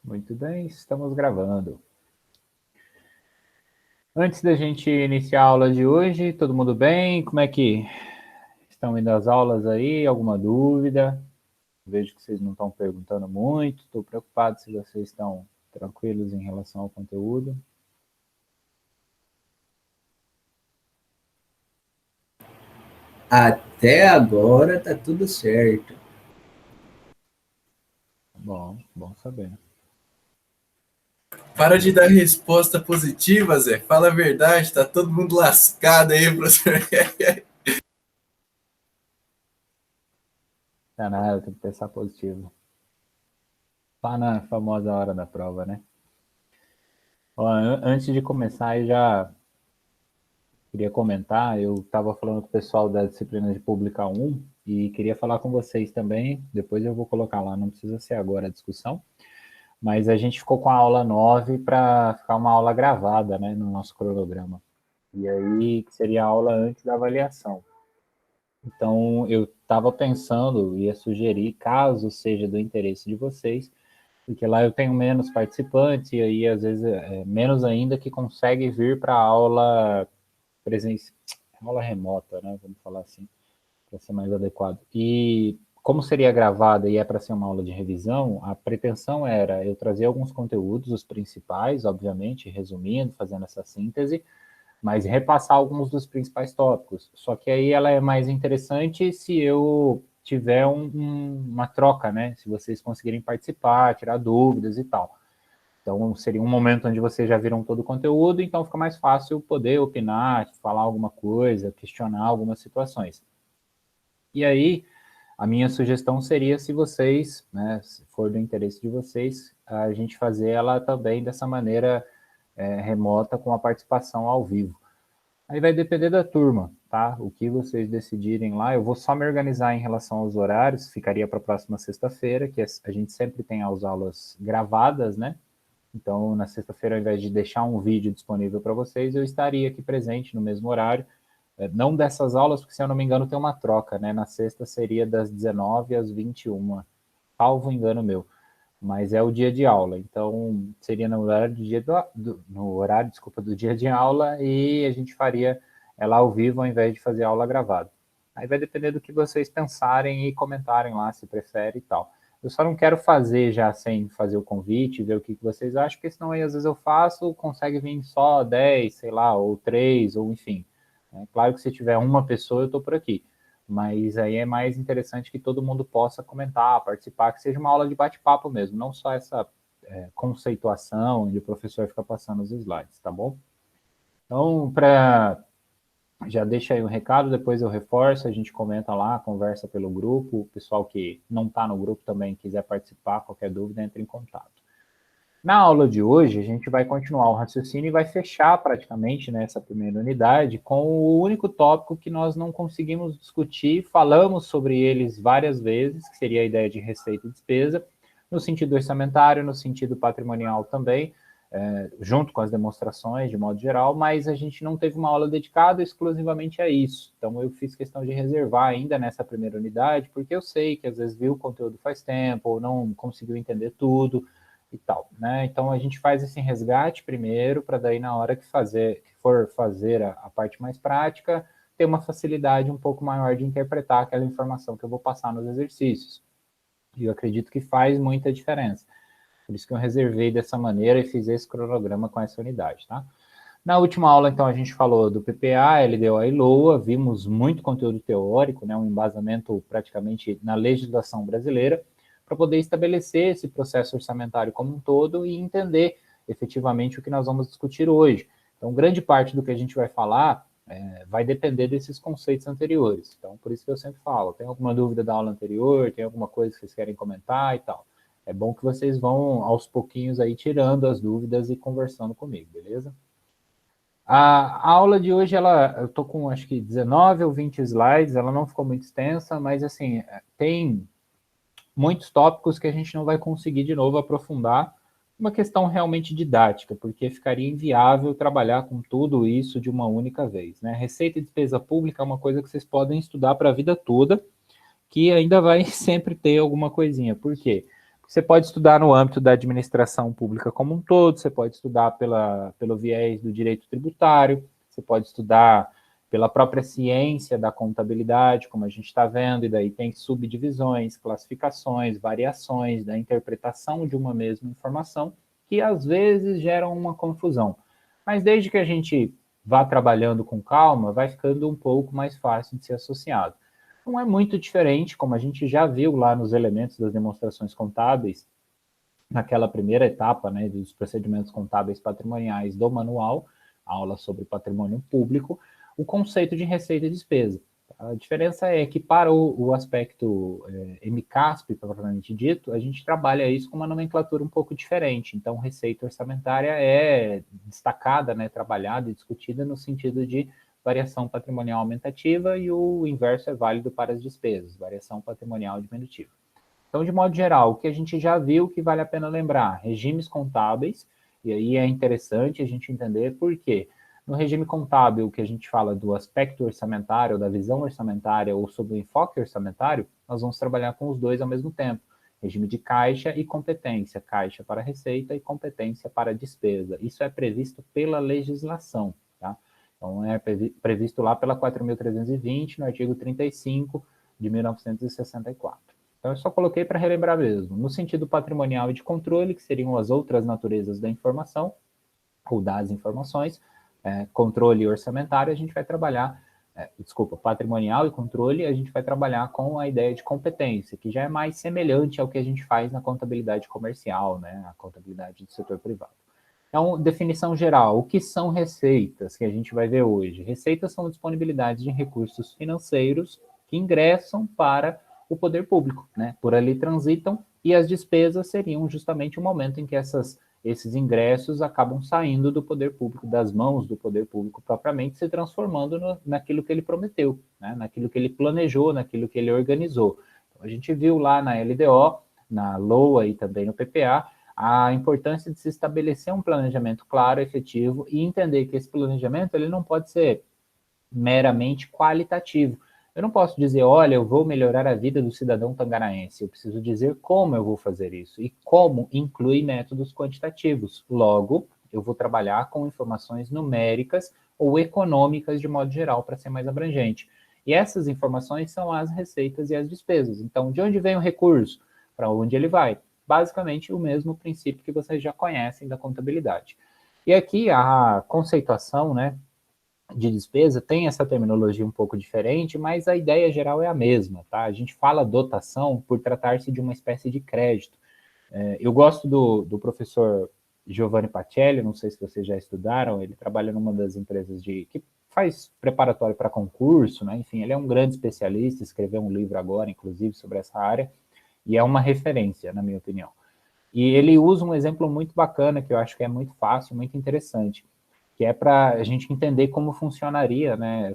Muito bem, estamos gravando. Antes da gente iniciar a aula de hoje, todo mundo bem? Como é que estão indo as aulas aí? Alguma dúvida? Vejo que vocês não estão perguntando muito, estou preocupado se vocês estão tranquilos em relação ao conteúdo. Até agora tá tudo certo. Bom saber. Para de dar resposta positiva, Zé. Fala a verdade, tá todo mundo lascado aí, professor. Não é nada, tem que pensar positivo. Tá na famosa hora da prova, né? Ó, antes de começar, eu já queria comentar, eu estava falando com o pessoal da disciplina de Pública 1 e queria falar com vocês também, depois eu vou colocar lá, não precisa ser agora a discussão, mas a gente ficou com a aula 9 para ficar uma aula gravada, né, no nosso cronograma. E aí, que seria a aula antes da avaliação. Então, eu estava pensando, ia sugerir, caso seja do interesse de vocês, porque lá eu tenho menos participantes e aí, às vezes, menos ainda que consegue vir para a aula presencial, aula remota, né? Vamos falar assim, para ser mais adequado. E como seria gravada e é para ser uma aula de revisão, a pretensão era eu trazer alguns conteúdos, os principais, obviamente, resumindo, fazendo essa síntese, mas repassar alguns dos principais tópicos. Só que aí ela é mais interessante se eu tiver uma troca, né? Se vocês conseguirem participar, tirar dúvidas e tal. Então, seria um momento onde vocês já viram todo o conteúdo, então fica mais fácil poder opinar, falar alguma coisa, questionar algumas situações. E aí, a minha sugestão seria, se vocês, né, se for do interesse de vocês, a gente fazer ela também dessa maneira remota, com a participação ao vivo. Aí vai depender da turma, tá? O que vocês decidirem lá, eu vou só me organizar em relação aos horários, ficaria para a próxima sexta-feira, que a gente sempre tem as aulas gravadas, né? Então, na sexta-feira, ao invés de deixar um vídeo disponível para vocês, eu estaria aqui presente no mesmo horário. Não dessas aulas, porque se eu não me engano tem uma troca, né? Na sexta seria das 19 às 21, salvo engano meu. Mas é o dia de aula, então seria no horário do dia de aula e a gente faria ela ao vivo ao invés de fazer aula gravada. Aí vai depender do que vocês pensarem e comentarem lá se prefere e tal. Eu só não quero fazer já sem fazer o convite, ver o que vocês acham, porque senão aí às vezes eu faço, consegue vir só 10, sei lá, ou 3, ou enfim. É claro que se tiver uma pessoa, eu estou por aqui. Mas aí é mais interessante que todo mundo possa comentar, participar, que seja uma aula de bate-papo mesmo, não só essa conceituação onde o professor fica passando os slides, tá bom? Então, já deixa aí um recado, depois eu reforço, a gente comenta lá, conversa pelo grupo, o pessoal que não está no grupo também quiser participar, qualquer dúvida, entre em contato. Na aula de hoje, a gente vai continuar o raciocínio e vai fechar praticamente nessa primeira unidade com o único tópico que nós não conseguimos discutir, falamos sobre eles várias vezes, que seria a ideia de receita e despesa, no sentido orçamentário, no sentido patrimonial também, junto com as demonstrações de modo geral, mas a gente não teve uma aula dedicada exclusivamente a isso. Então eu fiz questão de reservar ainda nessa primeira unidade, porque eu sei que às vezes viu o conteúdo faz tempo, ou não conseguiu entender tudo, e tal, né? Então a gente faz esse resgate primeiro, para daí na hora que for fazer a parte mais prática, ter uma facilidade um pouco maior de interpretar aquela informação que eu vou passar nos exercícios. E eu acredito que faz muita diferença. Por isso que eu reservei dessa maneira e fiz esse cronograma com essa unidade, tá? Na última aula, então, a gente falou do PPA, LDO e LOA, vimos muito conteúdo teórico, né, um embasamento praticamente na legislação brasileira, para poder estabelecer esse processo orçamentário como um todo e entender efetivamente o que nós vamos discutir hoje. Então, grande parte do que a gente vai falar vai depender desses conceitos anteriores. Então, por isso que eu sempre falo, tem alguma dúvida da aula anterior, tem alguma coisa que vocês querem comentar e tal. É bom que vocês vão, aos pouquinhos, aí tirando as dúvidas e conversando comigo, beleza? A aula de hoje, eu estou com acho que 19 ou 20 slides, ela não ficou muito extensa, mas assim, tem muitos tópicos que a gente não vai conseguir de novo aprofundar, uma questão realmente didática, porque ficaria inviável trabalhar com tudo isso de uma única vez, né? Receita e despesa pública é uma coisa que vocês podem estudar para a vida toda, que ainda vai sempre ter alguma coisinha. Por quê? Você pode estudar no âmbito da administração pública como um todo, você pode estudar pelo viés do direito tributário, você pode estudar pela própria ciência da contabilidade, como a gente está vendo, e daí tem subdivisões, classificações, variações da interpretação de uma mesma informação, que às vezes geram uma confusão. Mas desde que a gente vá trabalhando com calma, vai ficando um pouco mais fácil de ser associado. Não é muito diferente, como a gente já viu lá nos elementos das demonstrações contábeis, naquela primeira etapa, né, dos procedimentos contábeis patrimoniais do manual, aula sobre patrimônio público, o conceito de receita e despesa. A diferença é que para o aspecto MCASP, propriamente dito, a gente trabalha isso com uma nomenclatura um pouco diferente. Então, receita orçamentária é destacada, né, trabalhada e discutida no sentido de variação patrimonial aumentativa, e o inverso é válido para as despesas, variação patrimonial diminutiva. Então, de modo geral, o que a gente já viu que vale a pena lembrar, regimes contábeis, e aí é interessante a gente entender por quê. No regime contábil, que a gente fala do aspecto orçamentário, da visão orçamentária ou sobre o enfoque orçamentário, nós vamos trabalhar com os dois ao mesmo tempo. Regime de caixa e competência, caixa para receita e competência para despesa. Isso é previsto pela legislação, tá? Então, é previsto lá pela 4.320, no artigo 35 de 1964. Então, eu só coloquei para relembrar mesmo. No sentido patrimonial e de controle, que seriam as outras naturezas da informação, ou das informações, controle orçamentário, a gente vai trabalhar, patrimonial e controle, a gente vai trabalhar com a ideia de competência, que já é mais semelhante ao que a gente faz na contabilidade comercial, né, a contabilidade do setor privado. Então, definição geral, o que são receitas, que a gente vai ver hoje? Receitas são disponibilidades de recursos financeiros que ingressam para o poder público, né? Por ali transitam, e as despesas seriam justamente o momento em que esses ingressos acabam saindo do poder público, das mãos do poder público propriamente, se transformando naquilo que ele prometeu, né? Naquilo que ele planejou, naquilo que ele organizou. Então, a gente viu lá na LDO, na LOA e também no PPA, a importância de se estabelecer um planejamento claro, efetivo, e entender que esse planejamento ele não pode ser meramente qualitativo. Eu não posso dizer, olha, eu vou melhorar a vida do cidadão tangaraense. Eu preciso dizer como eu vou fazer isso. E como inclui métodos quantitativos. Logo, eu vou trabalhar com informações numéricas ou econômicas de modo geral, para ser mais abrangente. E essas informações são as receitas e as despesas. Então, de onde vem o recurso? Para onde ele vai? Basicamente, o mesmo princípio que vocês já conhecem da contabilidade. E aqui a conceituação, né, de despesa tem essa terminologia um pouco diferente, mas a ideia geral é a mesma, tá? A gente fala dotação por tratar-se de uma espécie de crédito. Eu gosto do professor Giovanni Pacelli, não sei se vocês já estudaram, ele trabalha numa das empresas que faz preparatório para concurso, né? Enfim, ele é um grande especialista, escreveu um livro agora, inclusive, sobre essa área, e é uma referência, na minha opinião. E ele usa um exemplo muito bacana, que eu acho que é muito fácil, muito interessante, que é para a gente entender como funcionaria, né,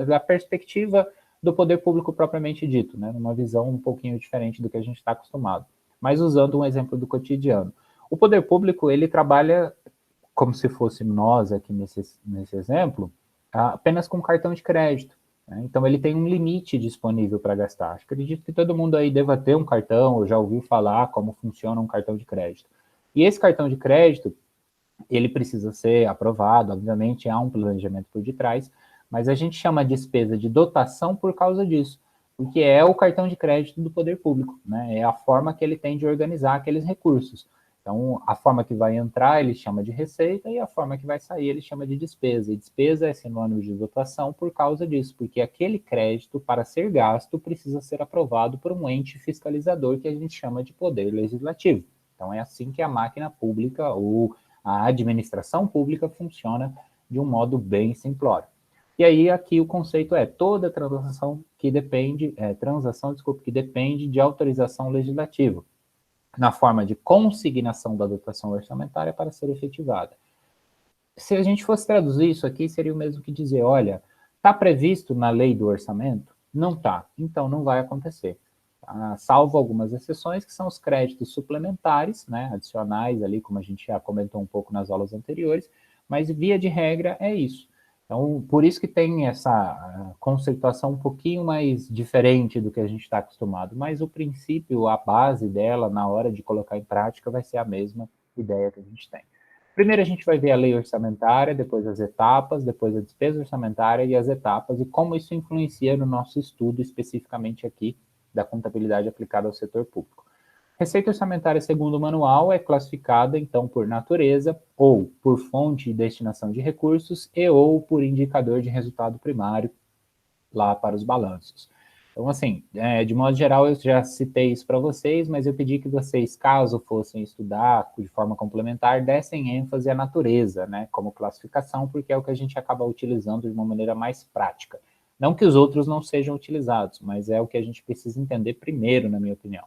da perspectiva do poder público propriamente dito, né, numa visão um pouquinho diferente do que a gente está acostumado, mas usando um exemplo do cotidiano. O poder público, ele trabalha como se fosse nós aqui nesse exemplo, apenas com cartão de crédito. Né? Então, ele tem um limite disponível para gastar. Acredito que todo mundo aí deva ter um cartão, ou já ouviu falar como funciona um cartão de crédito. E esse cartão de crédito, ele precisa ser aprovado, obviamente, há um planejamento por detrás, mas a gente chama a despesa de dotação por causa disso, porque é o cartão de crédito do poder público, né? É a forma que ele tem de organizar aqueles recursos. Então, a forma que vai entrar, ele chama de receita, e a forma que vai sair, ele chama de despesa. E despesa é sinônimo de dotação por causa disso, porque aquele crédito, para ser gasto, precisa ser aprovado por um ente fiscalizador que a gente chama de poder legislativo. Então, é assim que a máquina pública ou a administração pública funciona de um modo bem simplório. E aí, aqui o conceito é toda transação que depende de autorização legislativa, na forma de consignação da dotação orçamentária para ser efetivada. Se a gente fosse traduzir isso aqui, seria o mesmo que dizer, olha, está previsto na lei do orçamento? Não está, então não vai acontecer. Salvo algumas exceções, que são os créditos suplementares, né, adicionais ali, como a gente já comentou um pouco nas aulas anteriores, mas via de regra é isso. Então, por isso que tem essa conceituação um pouquinho mais diferente do que a gente está acostumado, mas o princípio, a base dela, na hora de colocar em prática, vai ser a mesma ideia que a gente tem. Primeiro a gente vai ver a lei orçamentária, depois as etapas, depois a despesa orçamentária e as etapas, e como isso influencia no nosso estudo, especificamente aqui, da contabilidade aplicada ao setor público. Receita orçamentária, segundo o manual, é classificada, então, por natureza, ou por fonte e destinação de recursos, e ou por indicador de resultado primário, lá para os balanços. Então, assim, de modo geral, eu já citei isso para vocês, mas eu pedi que vocês, caso fossem estudar de forma complementar, dessem ênfase à natureza, né, como classificação, porque é o que a gente acaba utilizando de uma maneira mais prática. Não que os outros não sejam utilizados, mas é o que a gente precisa entender primeiro, na minha opinião.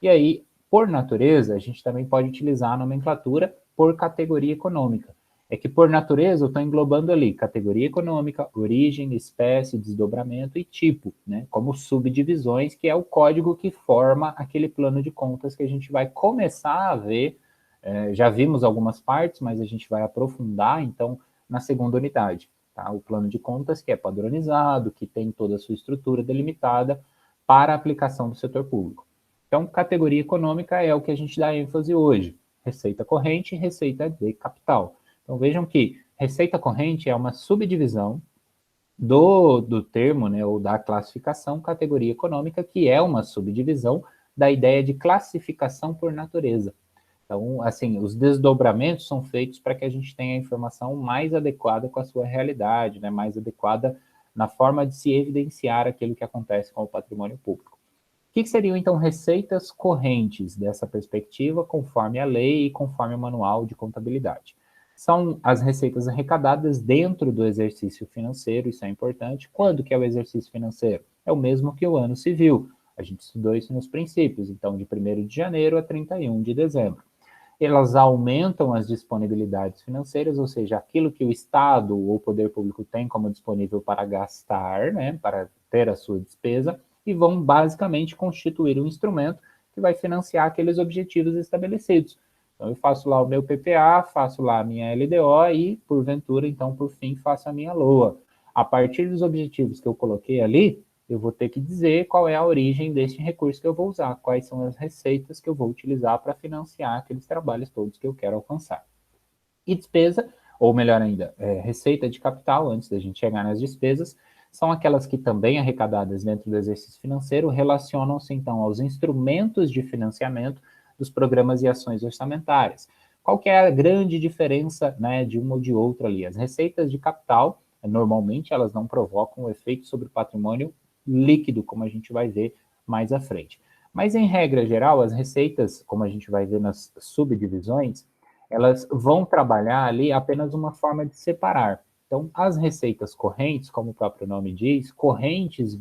E aí, por natureza, a gente também pode utilizar a nomenclatura por categoria econômica. É que, por natureza, eu estou englobando ali categoria econômica, origem, espécie, desdobramento e tipo, né? Como subdivisões, que é o código que forma aquele plano de contas que a gente vai começar a ver. Já vimos algumas partes, mas a gente vai aprofundar, então, na segunda unidade. Tá? O plano de contas que é padronizado, que tem toda a sua estrutura delimitada para a aplicação do setor público. Então, categoria econômica é o que a gente dá ênfase hoje. Receita corrente e receita de capital. Então, vejam que receita corrente é uma subdivisão do termo, né, ou da classificação categoria econômica, que é uma subdivisão da ideia de classificação por natureza. Então, assim, os desdobramentos são feitos para que a gente tenha a informação mais adequada com a sua realidade, né, mais adequada na forma de se evidenciar aquilo que acontece com o patrimônio público. O que seriam, então, receitas correntes dessa perspectiva, conforme a lei e conforme o manual de contabilidade? São as receitas arrecadadas dentro do exercício financeiro, isso é importante. Quando que é o exercício financeiro? É o mesmo que o ano civil. A gente estudou isso nos princípios, então, de 1º de janeiro a 31 de dezembro. Elas aumentam as disponibilidades financeiras, ou seja, aquilo que o Estado ou o poder público tem como disponível para gastar, né, para ter a sua despesa, e vão basicamente constituir um instrumento que vai financiar aqueles objetivos estabelecidos. Então, eu faço lá o meu PPA, faço lá a minha LDO e, porventura, então, por fim, faço a minha LOA. A partir dos objetivos que eu coloquei ali, eu vou ter que dizer qual é a origem deste recurso que eu vou usar, quais são as receitas que eu vou utilizar para financiar aqueles trabalhos todos que eu quero alcançar. E despesa, ou melhor ainda, receita de capital, antes da gente chegar nas despesas, são aquelas que também arrecadadas dentro do exercício financeiro relacionam-se, então, aos instrumentos de financiamento dos programas e ações orçamentárias. Qual que é a grande diferença, né, de uma ou de outra ali? As receitas de capital, normalmente, elas não provocam um efeito sobre o patrimônio líquido, como a gente vai ver mais à frente. Mas, em regra geral, as receitas, como a gente vai ver nas subdivisões, elas vão trabalhar ali apenas uma forma de separar. Então, as receitas correntes, como o próprio nome diz, correntes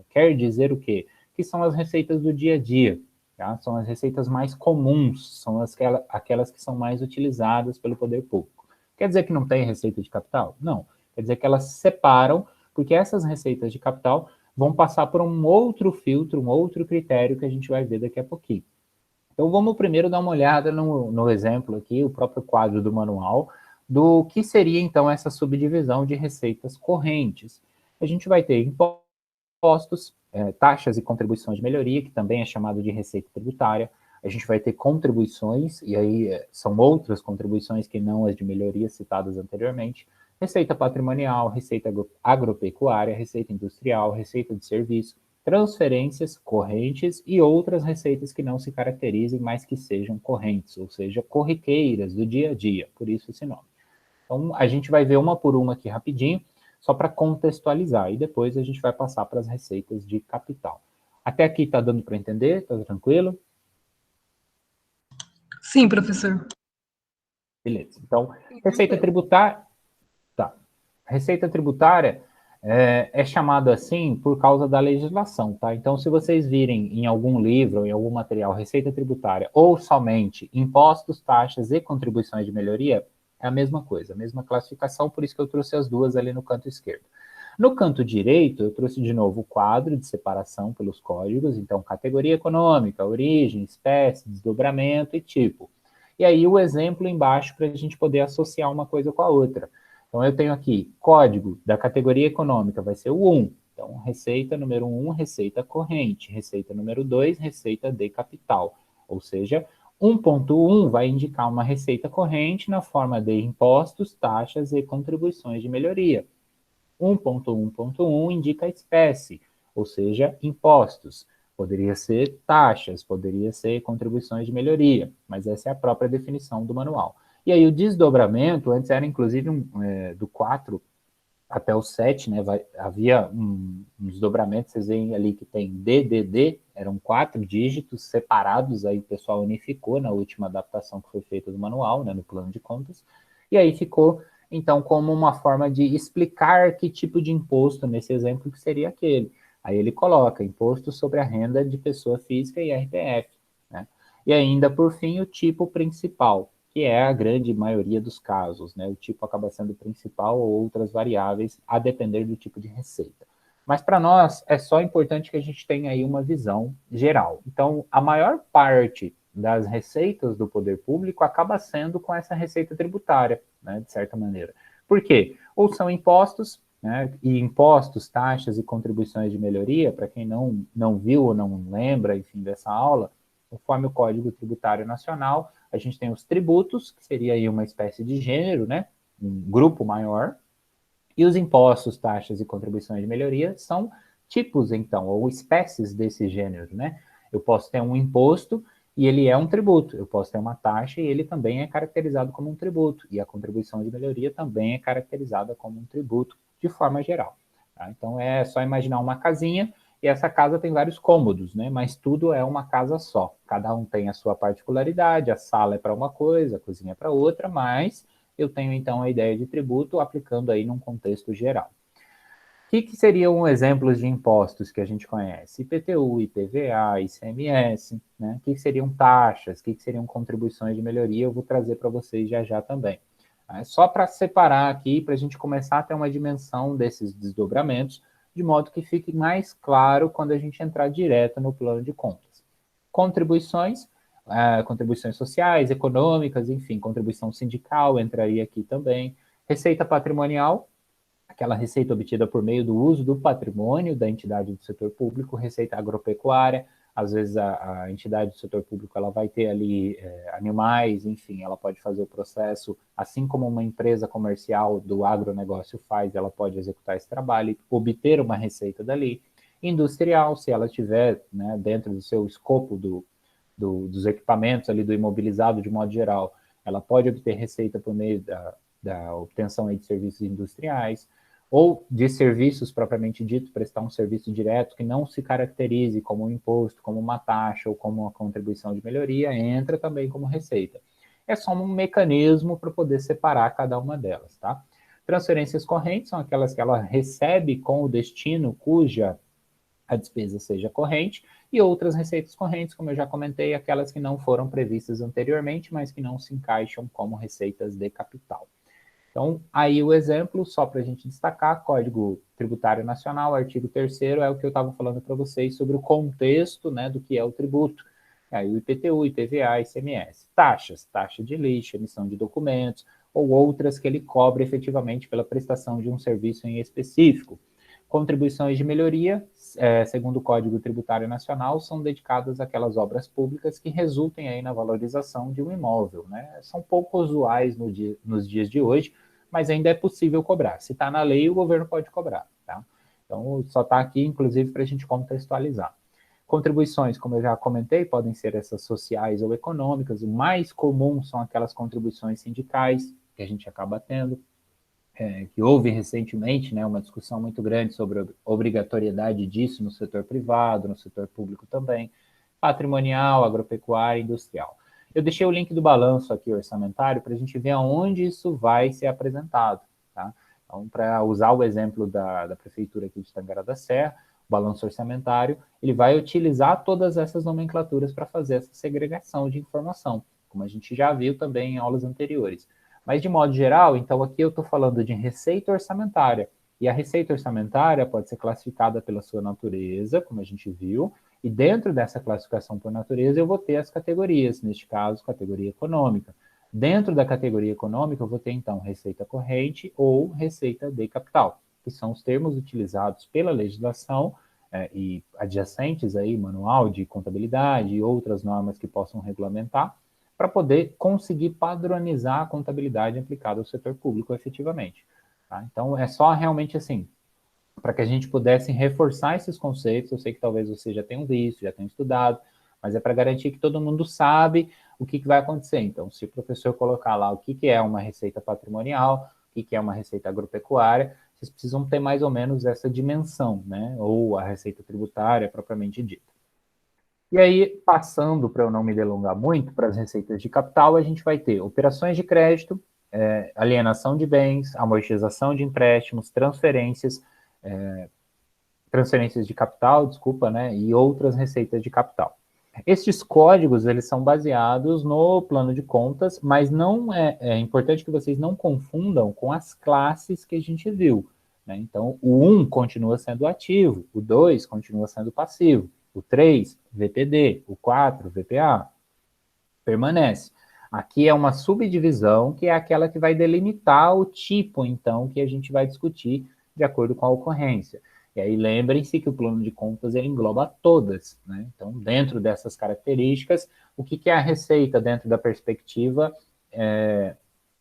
quer dizer o quê? Que são as receitas do dia a dia, tá? São as receitas mais comuns, são aquelas que são mais utilizadas pelo poder público. Quer dizer que não tem receita de capital? Não. Quer dizer que elas separam, porque essas receitas de capital vão passar por um outro filtro, um outro critério que a gente vai ver daqui a pouquinho. Então, vamos primeiro dar uma olhada no exemplo aqui, o próprio quadro do manual, do que seria, então, essa subdivisão de receitas correntes. A gente vai ter impostos, taxas e contribuições de melhoria, que também é chamado de receita tributária. A gente vai ter contribuições, e aí são outras contribuições que não as de melhoria citadas anteriormente. Receita patrimonial, receita agropecuária, receita industrial, receita de serviço, transferências correntes e outras receitas que não se caracterizem, mas que sejam correntes, ou seja, corriqueiras do dia a dia, por isso esse nome. Então, a gente vai ver uma por uma aqui rapidinho, só para contextualizar, e depois a gente vai passar para as receitas de capital. Até aqui está dando para entender? Está tranquilo? Sim, professor. Beleza. Então, receita tributária... Tá. Receita tributária é chamado assim por causa da legislação, tá? Então, se vocês virem em algum livro ou em algum material receita tributária ou somente impostos, taxas e contribuições de melhoria, é a mesma coisa, a mesma classificação, por isso que eu trouxe as duas ali no canto esquerdo. No canto direito, eu trouxe de novo o quadro de separação pelos códigos, então categoria econômica, origem, espécie, desdobramento e tipo. E aí o exemplo embaixo para a gente poder associar uma coisa com a outra. Então, eu tenho aqui, código da categoria econômica vai ser o 1. Então, receita número 1, receita corrente. Receita número 2, receita de capital. Ou seja, 1.1 vai indicar uma receita corrente na forma de impostos, taxas e contribuições de melhoria. 1.1.1 indica espécie, ou seja, impostos. Poderia ser taxas, poderia ser contribuições de melhoria, mas essa é a própria definição do manual. E aí o desdobramento, antes era inclusive do 4 até o 7, né, havia um desdobramento, vocês veem ali que tem DDD, eram 4 dígitos separados, aí o pessoal unificou na última adaptação que foi feita do manual, né, no plano de contas, e aí ficou, então, como uma forma de explicar que tipo de imposto, nesse exemplo, que seria aquele. Aí ele coloca imposto sobre a renda de pessoa física e RPF, né? E ainda, por fim, o tipo principal, que é a grande maioria dos casos, né? O tipo acaba sendo principal ou outras variáveis, a depender do tipo de receita. Mas para nós é só importante que a gente tenha aí uma visão geral. Então, a maior parte das receitas do poder público acaba sendo com essa receita tributária, né, de certa maneira. Por quê? Ou são impostos, né, e impostos, taxas e contribuições de melhoria, para quem não viu ou não lembra, enfim, dessa aula, conforme o Código Tributário Nacional, a gente tem os tributos, que seria aí uma espécie de gênero, né, um grupo maior, e os impostos, taxas e contribuições de melhoria são tipos, então, ou espécies desse gênero, né? Eu posso ter um imposto e ele é um tributo. Eu posso ter uma taxa e ele também é caracterizado como um tributo. E a contribuição de melhoria também é caracterizada como um tributo, de forma geral. Tá? Então, é só imaginar uma casinha e essa casa tem vários cômodos, né? Mas tudo é uma casa só. Cada um tem a sua particularidade, a sala é para uma coisa, a cozinha é para outra, mas eu tenho então a ideia de tributo aplicando aí num contexto geral. O que seriam exemplos de impostos que a gente conhece? IPTU, IPVA, ICMS, né? O que seriam taxas? O que seriam contribuições de melhoria? Eu vou trazer para vocês já já também. Só para separar aqui, para a gente começar a ter uma dimensão desses desdobramentos, de modo que fique mais claro quando a gente entrar direto no plano de contas. Contribuições, contribuições sociais, econômicas, enfim, contribuição sindical entraria aqui também. Receita patrimonial, aquela receita obtida por meio do uso do patrimônio da entidade do setor público, receita agropecuária, às vezes a entidade do setor público ela vai ter ali animais, enfim, ela pode fazer o processo, assim como uma empresa comercial do agronegócio faz, ela pode executar esse trabalho e obter uma receita dali. Industrial, se ela tiver, né, dentro do seu escopo dos equipamentos ali, do imobilizado de modo geral, ela pode obter receita por meio da obtenção aí de serviços industriais, ou de serviços propriamente dito, prestar um serviço direto que não se caracterize como um imposto, como uma taxa ou como uma contribuição de melhoria, entra também como receita. É só um mecanismo para poder separar cada uma delas, tá? Transferências correntes são aquelas que ela recebe com o destino cuja a despesa seja corrente, e outras receitas correntes, como eu já comentei, aquelas que não foram previstas anteriormente, mas que não se encaixam como receitas de capital. Então, aí o exemplo, só para a gente destacar, Código Tributário Nacional, artigo 3º, é o que eu estava falando para vocês sobre o contexto, né, do que é o tributo. Aí o IPTU, IPVA, ICMS. Taxas, taxa de lixo, emissão de documentos, ou outras que ele cobre efetivamente pela prestação de um serviço em específico. Contribuições de melhoria, segundo o Código Tributário Nacional, são dedicadas àquelas obras públicas que resultem aí na valorização de um imóvel, né? São pouco usuais nos dias de hoje, mas ainda é possível cobrar. Se está na lei, o governo pode cobrar, tá? Então, só está aqui, inclusive, para a gente contextualizar. Contribuições, como eu já comentei, podem ser essas sociais ou econômicas. O mais comum são aquelas contribuições sindicais que a gente acaba tendo, que houve recentemente, né, uma discussão muito grande sobre a obrigatoriedade disso no setor privado, no setor público também, patrimonial, agropecuária, industrial. Eu deixei o link do balanço aqui orçamentário para a gente ver aonde isso vai ser apresentado, tá? Então, para usar o exemplo da prefeitura aqui de Tangará da Serra, o balanço orçamentário, ele vai utilizar todas essas nomenclaturas para fazer essa segregação de informação, como a gente já viu também em aulas anteriores. Mas, de modo geral, então aqui eu estou falando de receita orçamentária. E a receita orçamentária pode ser classificada pela sua natureza, como a gente viu, e dentro dessa classificação por natureza eu vou ter as categorias, neste caso, categoria econômica. Dentro da categoria econômica, eu vou ter, então, receita corrente ou receita de capital, que são os termos utilizados pela legislação e adjacentes aí, manual de contabilidade e outras normas que possam regulamentar, para poder conseguir padronizar a contabilidade aplicada ao setor público efetivamente. Tá? Então, é só realmente assim, para que a gente pudesse reforçar esses conceitos. Eu sei que talvez você já tenha visto, já tenha estudado, mas é para garantir que todo mundo sabe o que vai acontecer. Então, se o professor colocar lá o que é uma receita patrimonial, o que é uma receita agropecuária, vocês precisam ter mais ou menos essa dimensão, né? Ou a receita tributária propriamente dita. E aí, passando, para eu não me delongar muito, para as receitas de capital, a gente vai ter operações de crédito, alienação de bens, amortização de empréstimos, transferências de capital, desculpa, né, e outras receitas de capital. Estes códigos, eles são baseados no plano de contas, mas não é importante que vocês não confundam com as classes que a gente viu, né? Então, o 1 continua sendo ativo, o 2 continua sendo passivo, o 3, VPD, o 4, VPA, permanece. Aqui é uma subdivisão, que é aquela que vai delimitar o tipo, então, que a gente vai discutir de acordo com a ocorrência. E aí lembrem-se que o plano de contas ele engloba todas, né? Então, dentro dessas características, o que é a receita dentro da perspectiva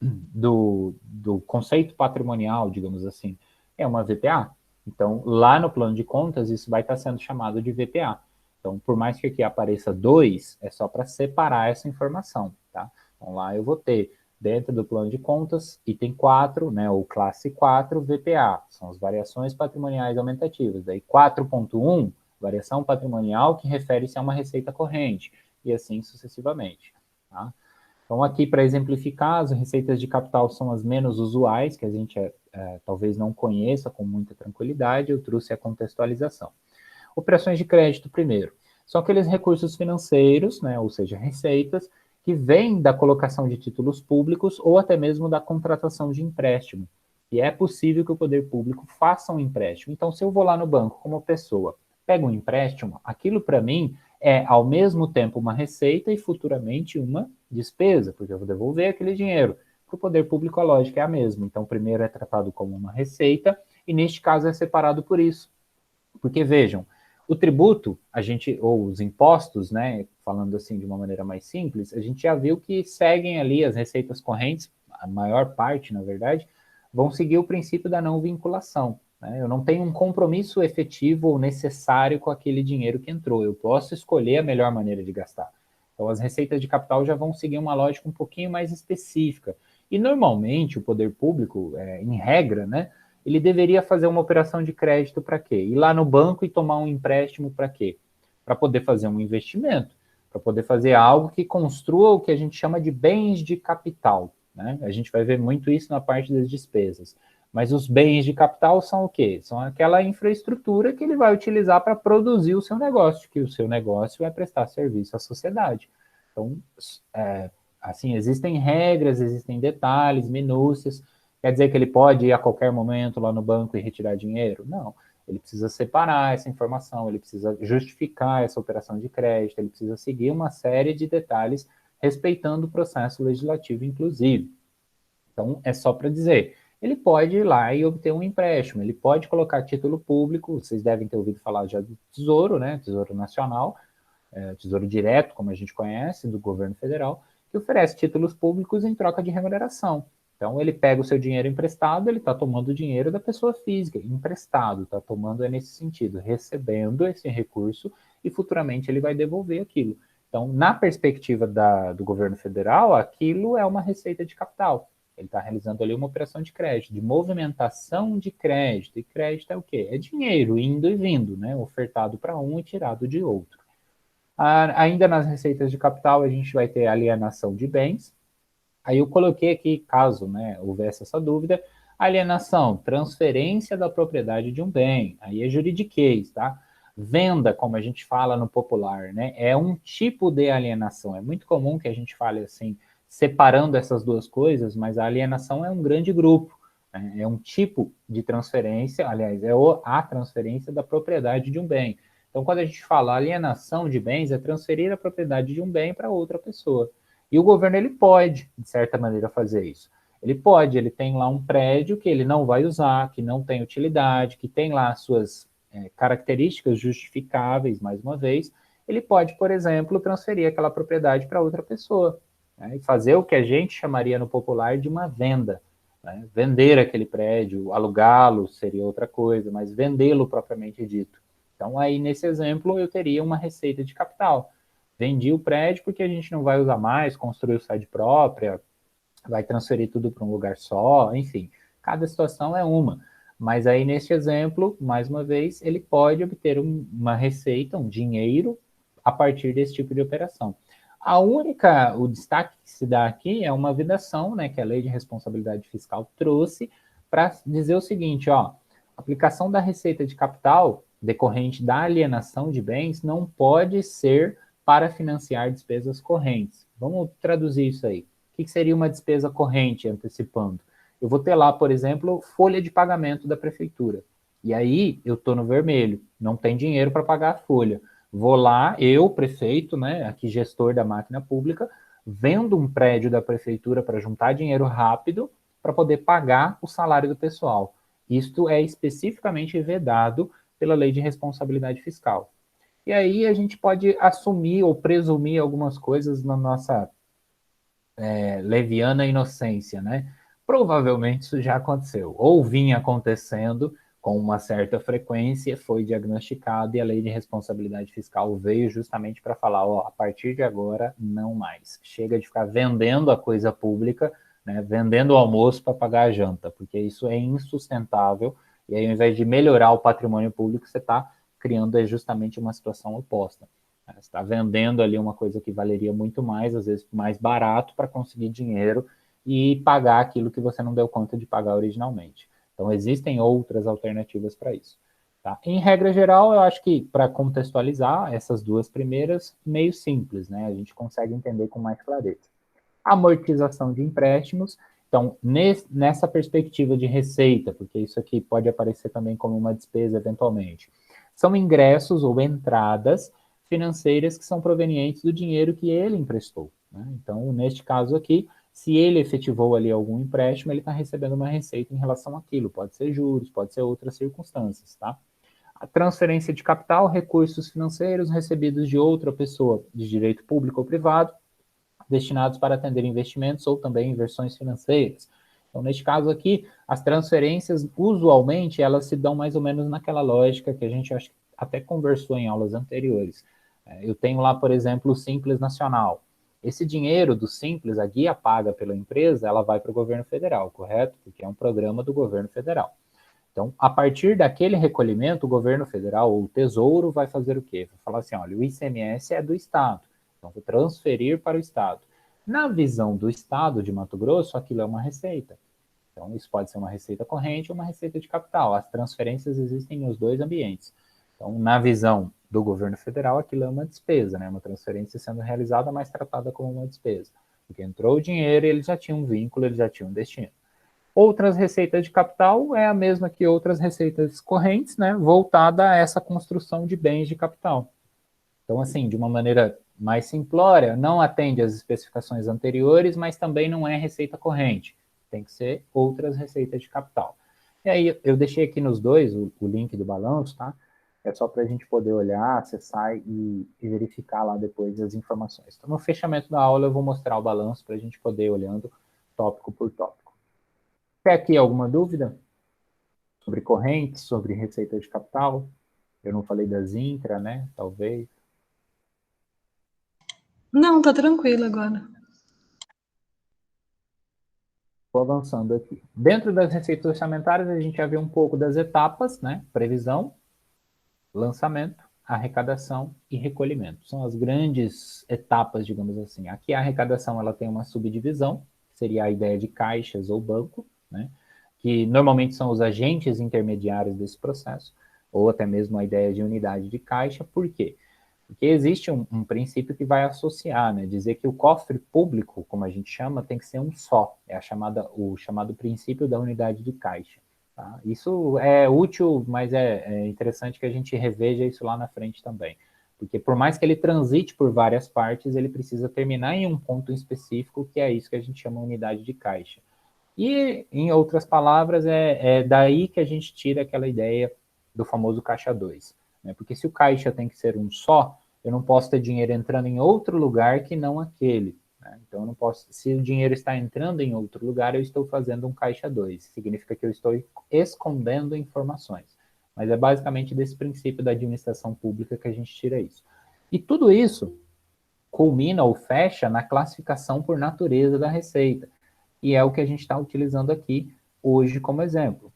do conceito patrimonial, digamos assim? É uma VPA. Então, lá no plano de contas, isso vai estar sendo chamado de VPA. Então, por mais que aqui apareça 2, é só para separar essa informação, tá? Então, lá eu vou ter, dentro do plano de contas, item 4, né, ou classe 4, VPA, são as variações patrimoniais aumentativas. Daí 4.1, variação patrimonial que refere-se a uma receita corrente, e assim sucessivamente, tá? Então, aqui, para exemplificar, as receitas de capital são as menos usuais, que a gente talvez não conheça com muita tranquilidade, eu trouxe a contextualização. Operações de crédito, primeiro, são aqueles recursos financeiros, né, ou seja, receitas, que vêm da colocação de títulos públicos ou até mesmo da contratação de empréstimo. E é possível que o poder público faça um empréstimo. Então, se eu vou lá no banco como pessoa, pego um empréstimo, aquilo para mim é ao mesmo tempo uma receita e futuramente uma despesa, porque eu vou devolver aquele dinheiro. Para o poder público a lógica é a mesma. Então, primeiro é tratado como uma receita e neste caso é separado por isso. Porque vejam, o tributo, ou os impostos, né, falando assim de uma maneira mais simples, a gente já viu que seguem ali as receitas correntes, a maior parte, na verdade, vão seguir o princípio da não vinculação, né? Eu não tenho um compromisso efetivo ou necessário com aquele dinheiro que entrou, eu posso escolher a melhor maneira de gastar. Então, as receitas de capital já vão seguir uma lógica um pouquinho mais específica. E, normalmente, o poder público, em regra, né, ele deveria fazer uma operação de crédito para quê? Ir lá no banco e tomar um empréstimo para quê? Para poder fazer um investimento, para poder fazer algo que construa o que a gente chama de bens de capital, né? A gente vai ver muito isso na parte das despesas. Mas os bens de capital são o quê? São aquela infraestrutura que ele vai utilizar para produzir o seu negócio, que o seu negócio é prestar serviço à sociedade. Então, assim, existem regras, existem detalhes, minúcias. Quer dizer que ele pode ir a qualquer momento lá no banco e retirar dinheiro? Não. Ele precisa separar essa informação, ele precisa justificar essa operação de crédito, ele precisa seguir uma série de detalhes respeitando o processo legislativo, inclusive. Então, é só para dizer, ele pode ir lá e obter um empréstimo, ele pode colocar título público, vocês devem ter ouvido falar já do Tesouro, né, Tesouro Nacional, Tesouro Direto, como a gente conhece, do governo federal, que oferece títulos públicos em troca de remuneração. Então, ele pega o seu dinheiro emprestado, ele está tomando o dinheiro da pessoa física, emprestado, está tomando nesse sentido, recebendo esse recurso e futuramente ele vai devolver aquilo. Então, na perspectiva do governo federal, aquilo é uma receita de capital. Ele está realizando ali uma operação de crédito, de movimentação de crédito. E crédito é o quê? É dinheiro indo e vindo, né? Ofertado para um e tirado de outro. Ainda nas receitas de capital, a gente vai ter alienação de bens. Aí eu coloquei aqui, caso, né, houvesse essa dúvida, alienação, transferência da propriedade de um bem. Aí é juridiquês, tá? Venda, como a gente fala no popular, né, é um tipo de alienação. É muito comum que a gente fale assim, separando essas duas coisas, mas a alienação é um grande grupo. Né? É um tipo de transferência, aliás, a transferência da propriedade de um bem. Então, quando a gente fala alienação de bens, é transferir a propriedade de um bem para outra pessoa. E o governo, ele pode, de certa maneira, fazer isso. Ele tem lá um prédio que ele não vai usar, que não tem utilidade, que tem lá as suas características justificáveis, mais uma vez, ele pode, por exemplo, transferir aquela propriedade para outra pessoa, né, e fazer o que a gente chamaria no popular de uma venda. Né? Vender aquele prédio, alugá-lo seria outra coisa, mas vendê-lo propriamente dito. Então, aí, nesse exemplo, eu teria uma receita de capital. Vendi o prédio porque a gente não vai usar mais, construiu sede própria, vai transferir tudo para um lugar só, enfim, cada situação é uma. Mas aí, neste exemplo, mais uma vez, ele pode obter uma receita, um dinheiro, a partir desse tipo de operação. O destaque que se dá aqui é uma vedação, né, que a Lei de Responsabilidade Fiscal trouxe para dizer o seguinte, ó, aplicação da receita de capital decorrente da alienação de bens não pode ser para financiar despesas correntes. Vamos traduzir isso aí. O que seria uma despesa corrente, antecipando? Eu vou ter lá, por exemplo, folha de pagamento da prefeitura. E aí eu estou no vermelho, não tem dinheiro para pagar a folha. Vou lá, eu, prefeito, né, aqui gestor da máquina pública, vendo um prédio da prefeitura para juntar dinheiro rápido para poder pagar o salário do pessoal. Isto é especificamente vedado pela Lei de Responsabilidade Fiscal. E aí a gente pode assumir ou presumir algumas coisas na nossa leviana inocência, né? Provavelmente isso já aconteceu, ou vinha acontecendo com uma certa frequência, foi diagnosticado e a Lei de Responsabilidade Fiscal veio justamente para falar, ó, a partir de agora, não mais. Chega de ficar vendendo a coisa pública, né, vendendo o almoço para pagar a janta, porque isso é insustentável, e aí ao invés de melhorar o patrimônio público, você está criando justamente uma situação oposta. Você está vendendo ali uma coisa que valeria muito mais, às vezes mais barato, para conseguir dinheiro e pagar aquilo que você não deu conta de pagar originalmente. Então, existem outras alternativas para isso. Tá? Em regra geral, eu acho que, para contextualizar, essas duas primeiras, meio simples, né? A gente consegue entender com mais clareza. Amortização de empréstimos. Então, nessa perspectiva de receita, porque isso aqui pode aparecer também como uma despesa eventualmente, são ingressos ou entradas financeiras que são provenientes do dinheiro que ele emprestou. Né? Então, neste caso aqui, se ele efetivou ali algum empréstimo, ele está recebendo uma receita em relação àquilo. Pode ser juros, pode ser outras circunstâncias, tá? A transferência de capital, recursos financeiros recebidos de outra pessoa de direito público ou privado, destinados para atender investimentos ou também inversões financeiras. Então, neste caso aqui, as transferências, usualmente, elas se dão mais ou menos naquela lógica que a gente acho, até conversou em aulas anteriores. Eu tenho lá, por exemplo, o Simples Nacional. Esse dinheiro do Simples, a guia paga pela empresa, ela vai para o governo federal, correto? Porque é um programa do governo federal. Então, a partir daquele recolhimento, o governo federal ou o Tesouro vai fazer o quê? Vai falar assim, olha, o ICMS é do Estado, então vou transferir para o Estado. Na visão do Estado de Mato Grosso, aquilo é uma receita. Então, isso pode ser uma receita corrente ou uma receita de capital. As transferências existem nos dois ambientes. Então, na visão do governo federal, aquilo é uma despesa, né? Uma transferência sendo realizada, mas tratada como uma despesa. Porque entrou o dinheiro e ele já tinha um vínculo, ele já tinha um destino. Outras receitas de capital é a mesma que outras receitas correntes, né? Voltada a essa construção de bens de capital. Então, assim, de uma maneira mais simplória, não atende às especificações anteriores, mas também não é receita corrente. Tem que ser outras receitas de capital. E aí, eu deixei aqui nos dois o link do balanço, tá? É só para a gente poder olhar, acessar e verificar lá depois as informações. Então, no fechamento da aula, eu vou mostrar o balanço para a gente poder ir olhando tópico por tópico. Tem aqui alguma dúvida sobre correntes, sobre receita de capital? Eu não falei das intra, né? Talvez. Não, tá tranquilo agora. Vou avançando aqui. Dentro das receitas orçamentárias, a gente já viu um pouco das etapas, né? Previsão, lançamento, arrecadação e recolhimento. São as grandes etapas, digamos assim. Aqui a arrecadação ela tem uma subdivisão, que seria a ideia de caixas ou banco, né? Que normalmente são os agentes intermediários desse processo, ou até mesmo a ideia de unidade de caixa. Por quê? Porque existe um princípio que vai associar, né? Dizer que o cofre público, como a gente chama, tem que ser um só. É o chamado princípio da unidade de caixa. Tá? Isso é útil, mas é interessante que a gente reveja isso lá na frente também. Porque por mais que ele transite por várias partes, ele precisa terminar em um ponto específico, que é isso que a gente chama unidade de caixa. E, em outras palavras, é daí que a gente tira aquela ideia do famoso caixa 2. Né? Porque se o caixa tem que ser um só, eu não posso ter dinheiro entrando em outro lugar que não aquele. Né? Então, eu não posso. Se o dinheiro está entrando em outro lugar, eu estou fazendo um caixa 2. Significa que eu estou escondendo informações. Mas é basicamente desse princípio da administração pública que a gente tira isso. E tudo isso culmina ou fecha na classificação por natureza da receita. E é o que a gente está utilizando aqui hoje como exemplo.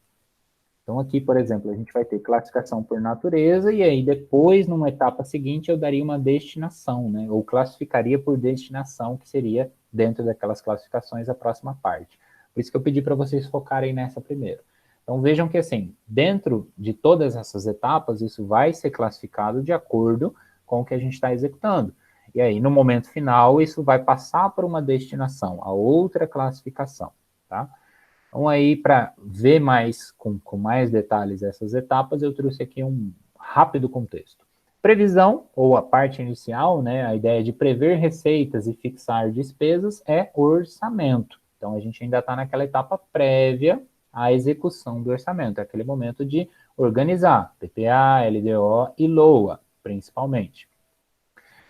Então, aqui, por exemplo, a gente vai ter classificação por natureza, e aí depois, numa etapa seguinte, eu daria uma destinação, né? Ou classificaria por destinação, que seria, dentro daquelas classificações, a próxima parte. Por isso que eu pedi para vocês focarem nessa primeiro. Então, vejam que, assim, dentro de todas essas etapas, isso vai ser classificado de acordo com o que a gente está executando. E aí, no momento final, isso vai passar por uma destinação, a outra classificação, tá? Então, aí, para ver mais, com mais detalhes essas etapas, eu trouxe aqui um rápido contexto. Previsão, ou a parte inicial, né, a ideia de prever receitas e fixar despesas, é orçamento. Então, a gente ainda está naquela etapa prévia à execução do orçamento, é aquele momento de organizar PPA, LDO e LOA, principalmente.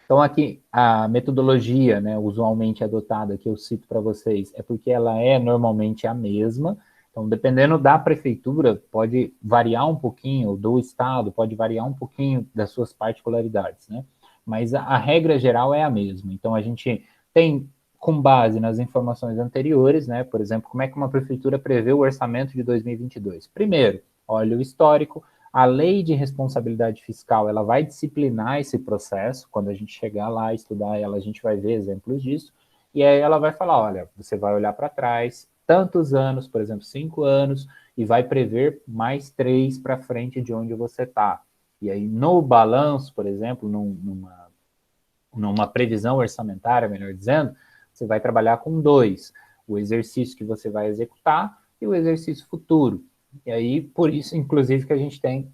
Então, aqui, a metodologia, né, usualmente adotada, que eu cito para vocês, é porque ela é normalmente a mesma. Então, dependendo da prefeitura, pode variar um pouquinho, do estado, pode variar um pouquinho das suas particularidades, né? Mas a regra geral é a mesma. Então, a gente tem, com base nas informações anteriores, né, por exemplo, como é que uma prefeitura prevê o orçamento de 2022? Primeiro, olha o histórico. A lei de responsabilidade fiscal, ela vai disciplinar esse processo. Quando a gente chegar lá e estudar ela, a gente vai ver exemplos disso. E aí ela vai falar, olha, você vai olhar para trás, tantos anos, por exemplo, 5 anos, e vai prever mais 3 para frente de onde você está. E aí no balanço, por exemplo, numa previsão orçamentária, melhor dizendo, você vai trabalhar com 2. O exercício que você vai executar e o exercício futuro. E aí, por isso, inclusive, que a gente tem,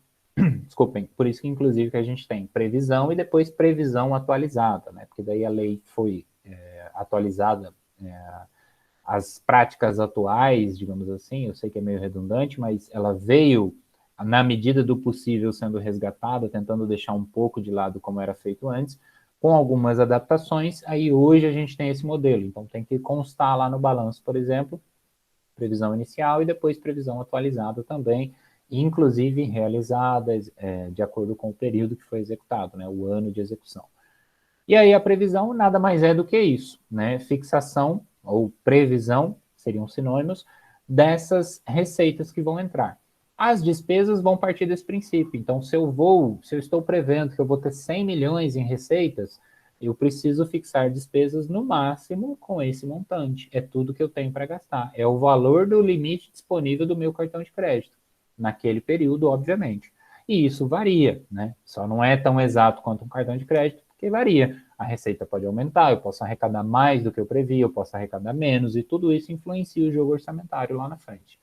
desculpem, por isso que, inclusive, que a gente tem previsão e depois previsão atualizada, né? Porque daí a lei foi atualizada, as práticas atuais, digamos assim, eu sei que é meio redundante, mas ela veio, na medida do possível, sendo resgatada, tentando deixar um pouco de lado como era feito antes, com algumas adaptações. Aí hoje a gente tem esse modelo, então tem que constar lá no balanço, por exemplo, previsão inicial e depois previsão atualizada também, inclusive realizada de acordo com o período que foi executado, né, o ano de execução. E aí a previsão nada mais é do que isso, né, fixação ou previsão, seriam sinônimos, dessas receitas que vão entrar. As despesas vão partir desse princípio, então se eu estou prevendo que eu vou ter 100 milhões em receitas, eu preciso fixar despesas no máximo com esse montante. É tudo que eu tenho para gastar. É o valor do limite disponível do meu cartão de crédito. Naquele período, obviamente. E isso varia, né? Só não é tão exato quanto um cartão de crédito, porque varia. A receita pode aumentar, eu posso arrecadar mais do que eu previ, eu posso arrecadar menos, e tudo isso influencia o jogo orçamentário lá na frente.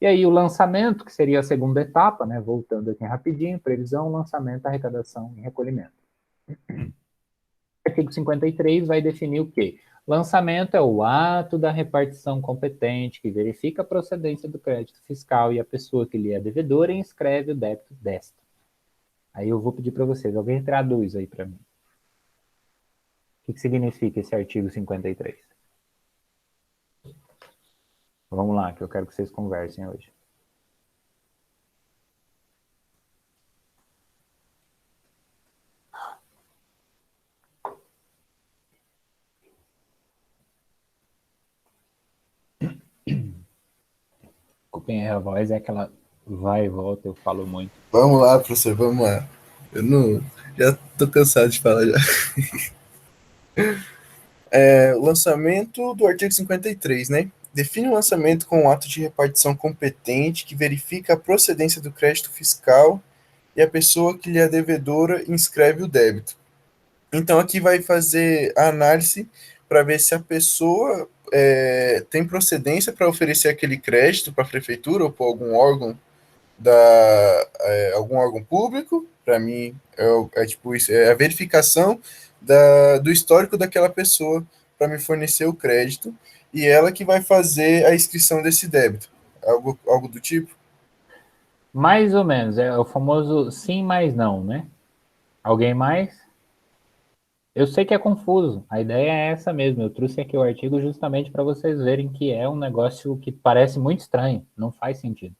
E aí o lançamento, que seria a segunda etapa, né? Voltando aqui rapidinho, previsão, lançamento, arrecadação e recolhimento. O artigo 53 vai definir o quê? Lançamento é o ato da repartição competente que verifica a procedência do crédito fiscal e a pessoa que lhe é devedora inscreve o débito desta. Aí eu vou pedir para vocês, alguém traduz aí para mim. O que significa esse artigo 53? Vamos lá, que eu quero que vocês conversem hoje. Desculpem a voz, é que ela vai e volta, eu falo muito. Vamos lá, professor, vamos lá. Eu não. Já tô cansado de falar já. O lançamento do artigo 53, né? Define o lançamento com um ato de repartição competente que verifica a procedência do crédito fiscal e a pessoa que lhe é devedora inscreve o débito. Então, aqui vai fazer a análise para ver se a pessoa tem procedência para oferecer aquele crédito para a prefeitura ou para algum órgão algum órgão público, Para mim, tipo isso, é a verificação do histórico daquela pessoa para me fornecer o crédito e ela que vai fazer a inscrição desse débito. Algo do tipo? Mais ou menos, é o famoso sim, mas não, né? Alguém mais? Eu sei que é confuso, a ideia é essa mesmo. Eu trouxe aqui o artigo justamente para vocês verem que é um negócio que parece muito estranho, não faz sentido.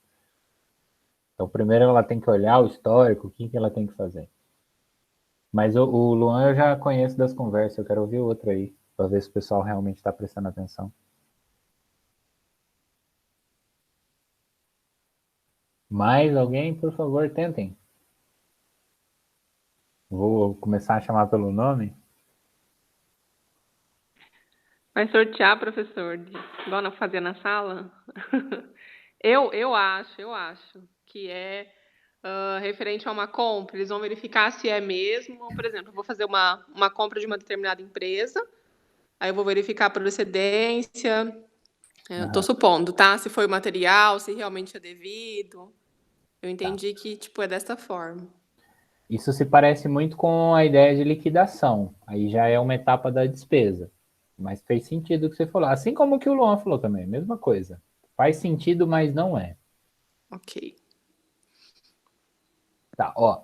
Então, primeiro ela tem que olhar o histórico, o que ela tem que fazer. Mas o Luan eu já conheço das conversas, eu quero ouvir outro aí, para ver se o pessoal realmente está prestando atenção. Mais alguém, por favor, tentem. Vou começar a chamar pelo nome. Vai sortear, professor, igual não fazia na sala? Eu acho que é referente a uma compra. Eles vão verificar se é mesmo. Por exemplo, eu vou fazer uma compra de uma determinada empresa, aí eu vou verificar a procedência. Estou supondo, tá? Se foi o material, se realmente é devido. Eu entendi que, tipo, é dessa forma. Isso se parece muito com a ideia de liquidação. Aí já é uma etapa da despesa. Mas fez sentido o que você falou. Assim como o que o Luan falou também, mesma coisa. Faz sentido, mas não é. Ok. Tá, ó.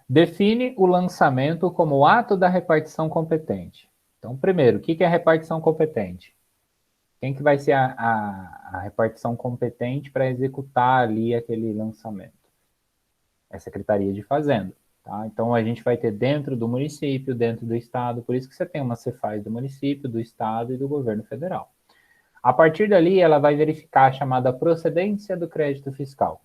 Define o lançamento como o ato da repartição competente. Então, primeiro, o que é repartição competente? Quem que vai ser a repartição competente para executar ali aquele lançamento? É a Secretaria de Fazenda. Tá? Então, a gente vai ter dentro do município, dentro do estado, por isso que você tem uma Cefaz do município, do estado e do governo federal. A partir dali, ela vai verificar a chamada procedência do crédito fiscal,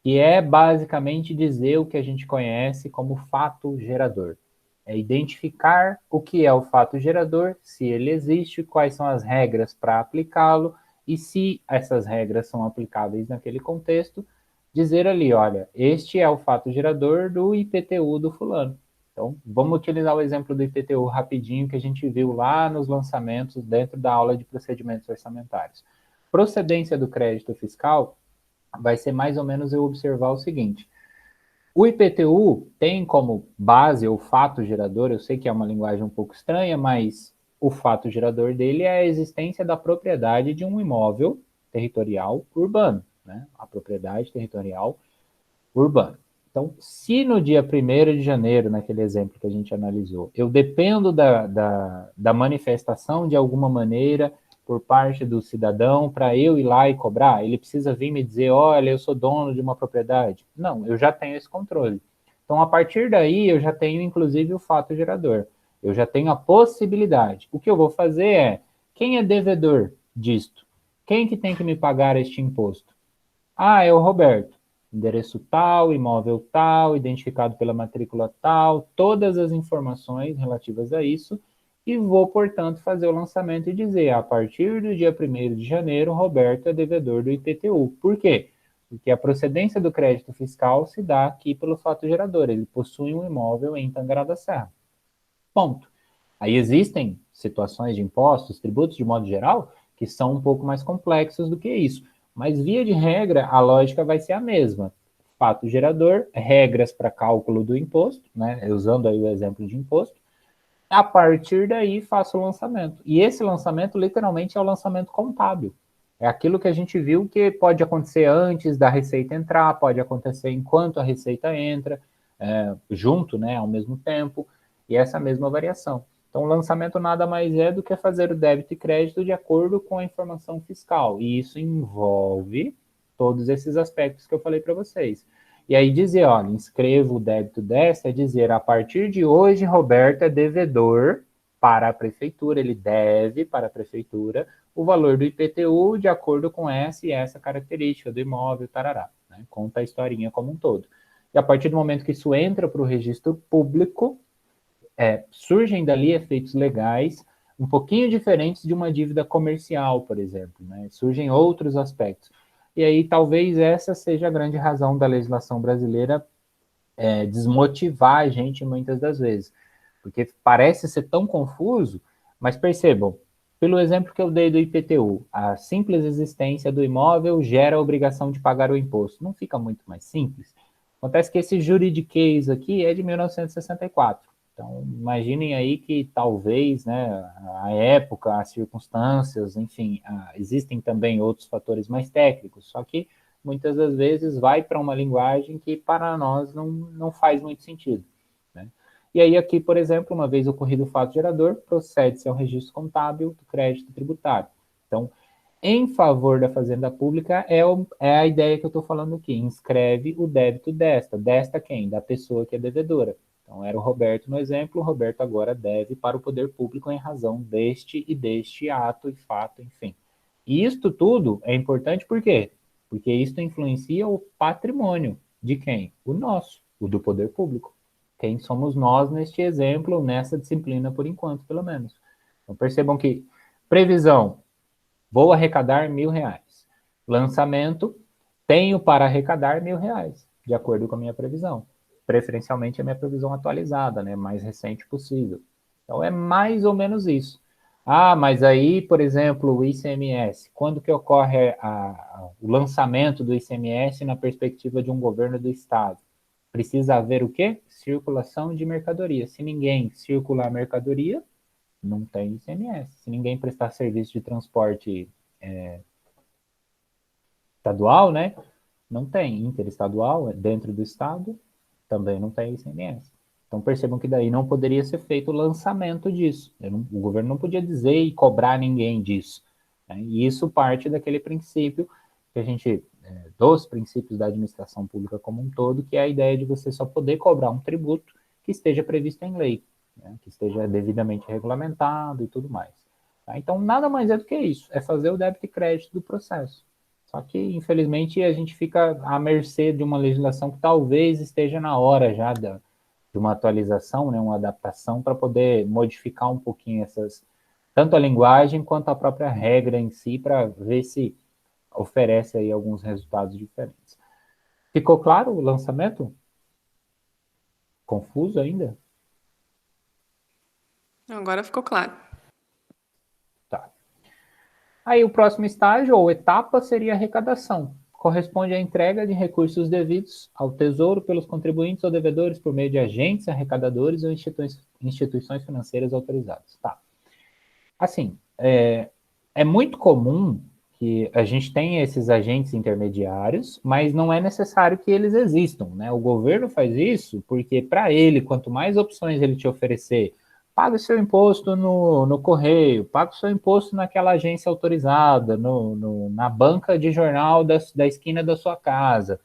que é basicamente dizer o que a gente conhece como fato gerador. É identificar o que é o fato gerador, se ele existe, quais são as regras para aplicá-lo e se essas regras são aplicáveis naquele contexto, dizer ali, olha, este é o fato gerador do IPTU do fulano. Então, vamos utilizar o exemplo do IPTU rapidinho que a gente viu lá nos lançamentos dentro da aula de procedimentos orçamentários. Procedência do crédito fiscal vai ser mais ou menos eu observar o seguinte: o IPTU tem como base o fato gerador, eu sei que é uma linguagem um pouco estranha, mas o fato gerador dele é a existência da propriedade de um imóvel territorial urbano, né? A propriedade territorial urbana. Então, se no dia 1º de janeiro, naquele exemplo que a gente analisou, eu dependo da manifestação de alguma maneira por parte do cidadão para eu ir lá e cobrar, ele precisa vir me dizer, olha, eu sou dono de uma propriedade. Não, eu já tenho esse controle. Então, a partir daí, eu já tenho, inclusive, o fato gerador. Eu já tenho a possibilidade. O que eu vou fazer é, quem é devedor disto? Quem que tem que me pagar este imposto? Ah, é o Roberto. Endereço tal, imóvel tal, identificado pela matrícula tal, todas as informações relativas a isso, e vou, portanto, fazer o lançamento e dizer, a partir do dia 1º de janeiro, Roberto é devedor do IPTU. Por quê? Porque a procedência do crédito fiscal se dá aqui pelo fato gerador, ele possui um imóvel em Tangará da Serra. Ponto. Aí existem situações de impostos, tributos de modo geral, que são um pouco mais complexos do que isso. Mas, via de regra, a lógica vai ser a mesma. Fato gerador, regras para cálculo do imposto, né? Usando aí o exemplo de imposto. A partir daí, faço o lançamento. E esse lançamento, literalmente, é o lançamento contábil. É aquilo que a gente viu que pode acontecer antes da receita entrar, pode acontecer enquanto a receita entra, junto, né, ao mesmo tempo, e essa mesma variação. Então, o lançamento nada mais é do que fazer o débito e crédito de acordo com a informação fiscal. E isso envolve todos esses aspectos que eu falei para vocês. E aí dizer, olha, inscrevo o débito desta, é dizer, a partir de hoje, Roberto é devedor para a prefeitura, ele deve para a prefeitura o valor do IPTU de acordo com essa e essa característica do imóvel, tarará, né? Conta a historinha como um todo. E a partir do momento que isso entra para o registro público, surgem dali efeitos legais um pouquinho diferentes de uma dívida comercial, por exemplo, né? Surgem outros aspectos. E aí talvez essa seja a grande razão da legislação brasileira desmotivar a gente muitas das vezes. Porque parece ser tão confuso, mas percebam, pelo exemplo que eu dei do IPTU, a simples existência do imóvel gera a obrigação de pagar o imposto. Não fica muito mais simples? Acontece que esse juridiquês aqui é de 1964. Então, imaginem aí que talvez, né, a época, as circunstâncias, enfim, existem também outros fatores mais técnicos, só que muitas das vezes vai para uma linguagem que para nós não faz muito sentido, né? E aí aqui, por exemplo, uma vez ocorrido o fato gerador, procede-se ao registro contábil do crédito tributário. Então, em favor da fazenda pública é a ideia que eu estou falando aqui. Inscreve o débito desta quem? Da pessoa que é devedora. Então, era o Roberto no exemplo, o Roberto agora deve para o poder público em razão deste e deste ato e fato, enfim. E isto tudo é importante por quê? Porque isto influencia o patrimônio de quem? O nosso, o do poder público. Quem somos nós neste exemplo, nessa disciplina, por enquanto, pelo menos. Então, percebam que previsão, vou arrecadar R$1.000. Lançamento, tenho para arrecadar R$1.000, de acordo com a minha previsão. Preferencialmente a minha previsão atualizada, né, mais recente possível. Então é mais ou menos isso. Ah, mas aí, por exemplo, o ICMS, quando que ocorre o lançamento do ICMS na perspectiva de um governo do Estado? Precisa haver o quê? Circulação de mercadoria. Se ninguém circular mercadoria, não tem ICMS. Se ninguém prestar serviço de transporte estadual, né? Não tem. Interestadual, dentro do estado, também não tem ICMS. Então percebam que daí não poderia ser feito o lançamento disso. O governo não podia dizer e cobrar ninguém disso, né? E isso parte daquele princípio que a gente, dos princípios da administração pública como um todo, que é a ideia de você só poder cobrar um tributo que esteja previsto em lei, né? Que esteja devidamente regulamentado e tudo mais. Tá? Então nada mais é do que isso, é fazer o débito e crédito do processo. Só que, infelizmente, a gente fica à mercê de uma legislação que talvez esteja na hora já de uma atualização, né, uma adaptação para poder modificar um pouquinho tanto a linguagem quanto a própria regra em si, para ver se oferece aí alguns resultados diferentes. Ficou claro o lançamento? Confuso ainda? Agora ficou claro. Tá. Aí o próximo estágio ou etapa seria a arrecadação. Corresponde à entrega de recursos devidos ao Tesouro pelos contribuintes ou devedores por meio de agentes arrecadadores ou instituições financeiras autorizadas. Tá. Assim, é muito comum que a gente tenha esses agentes intermediários, mas não é necessário que eles existam, né? O governo faz isso porque, para ele, quanto mais opções ele te oferecer, paga o seu imposto no correio, paga o seu imposto naquela agência autorizada, na banca de jornal da esquina da sua casa.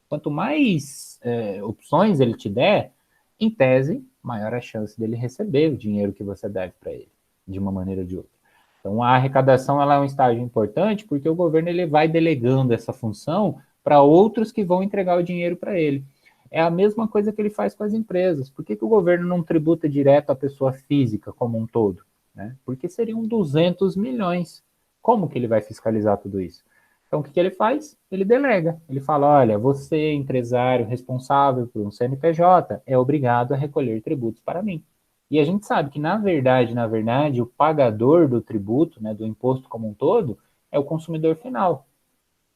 Quanto mais opções ele te der, em tese, maior a chance dele receber o dinheiro que você deve para ele, de uma maneira ou de outra. Então, a arrecadação ela é um estágio importante porque o governo ele vai delegando essa função para outros que vão entregar o dinheiro para ele. É a mesma coisa que ele faz com as empresas. Por que o governo não tributa direto a pessoa física como um todo, né? Porque seriam 200 milhões. Como que ele vai fiscalizar tudo isso? Então, o que ele faz? Ele delega. Ele fala, olha, você, empresário responsável por um CNPJ, é obrigado a recolher tributos para mim. E a gente sabe que, na verdade, o pagador do tributo, né, do imposto como um todo, é o consumidor final.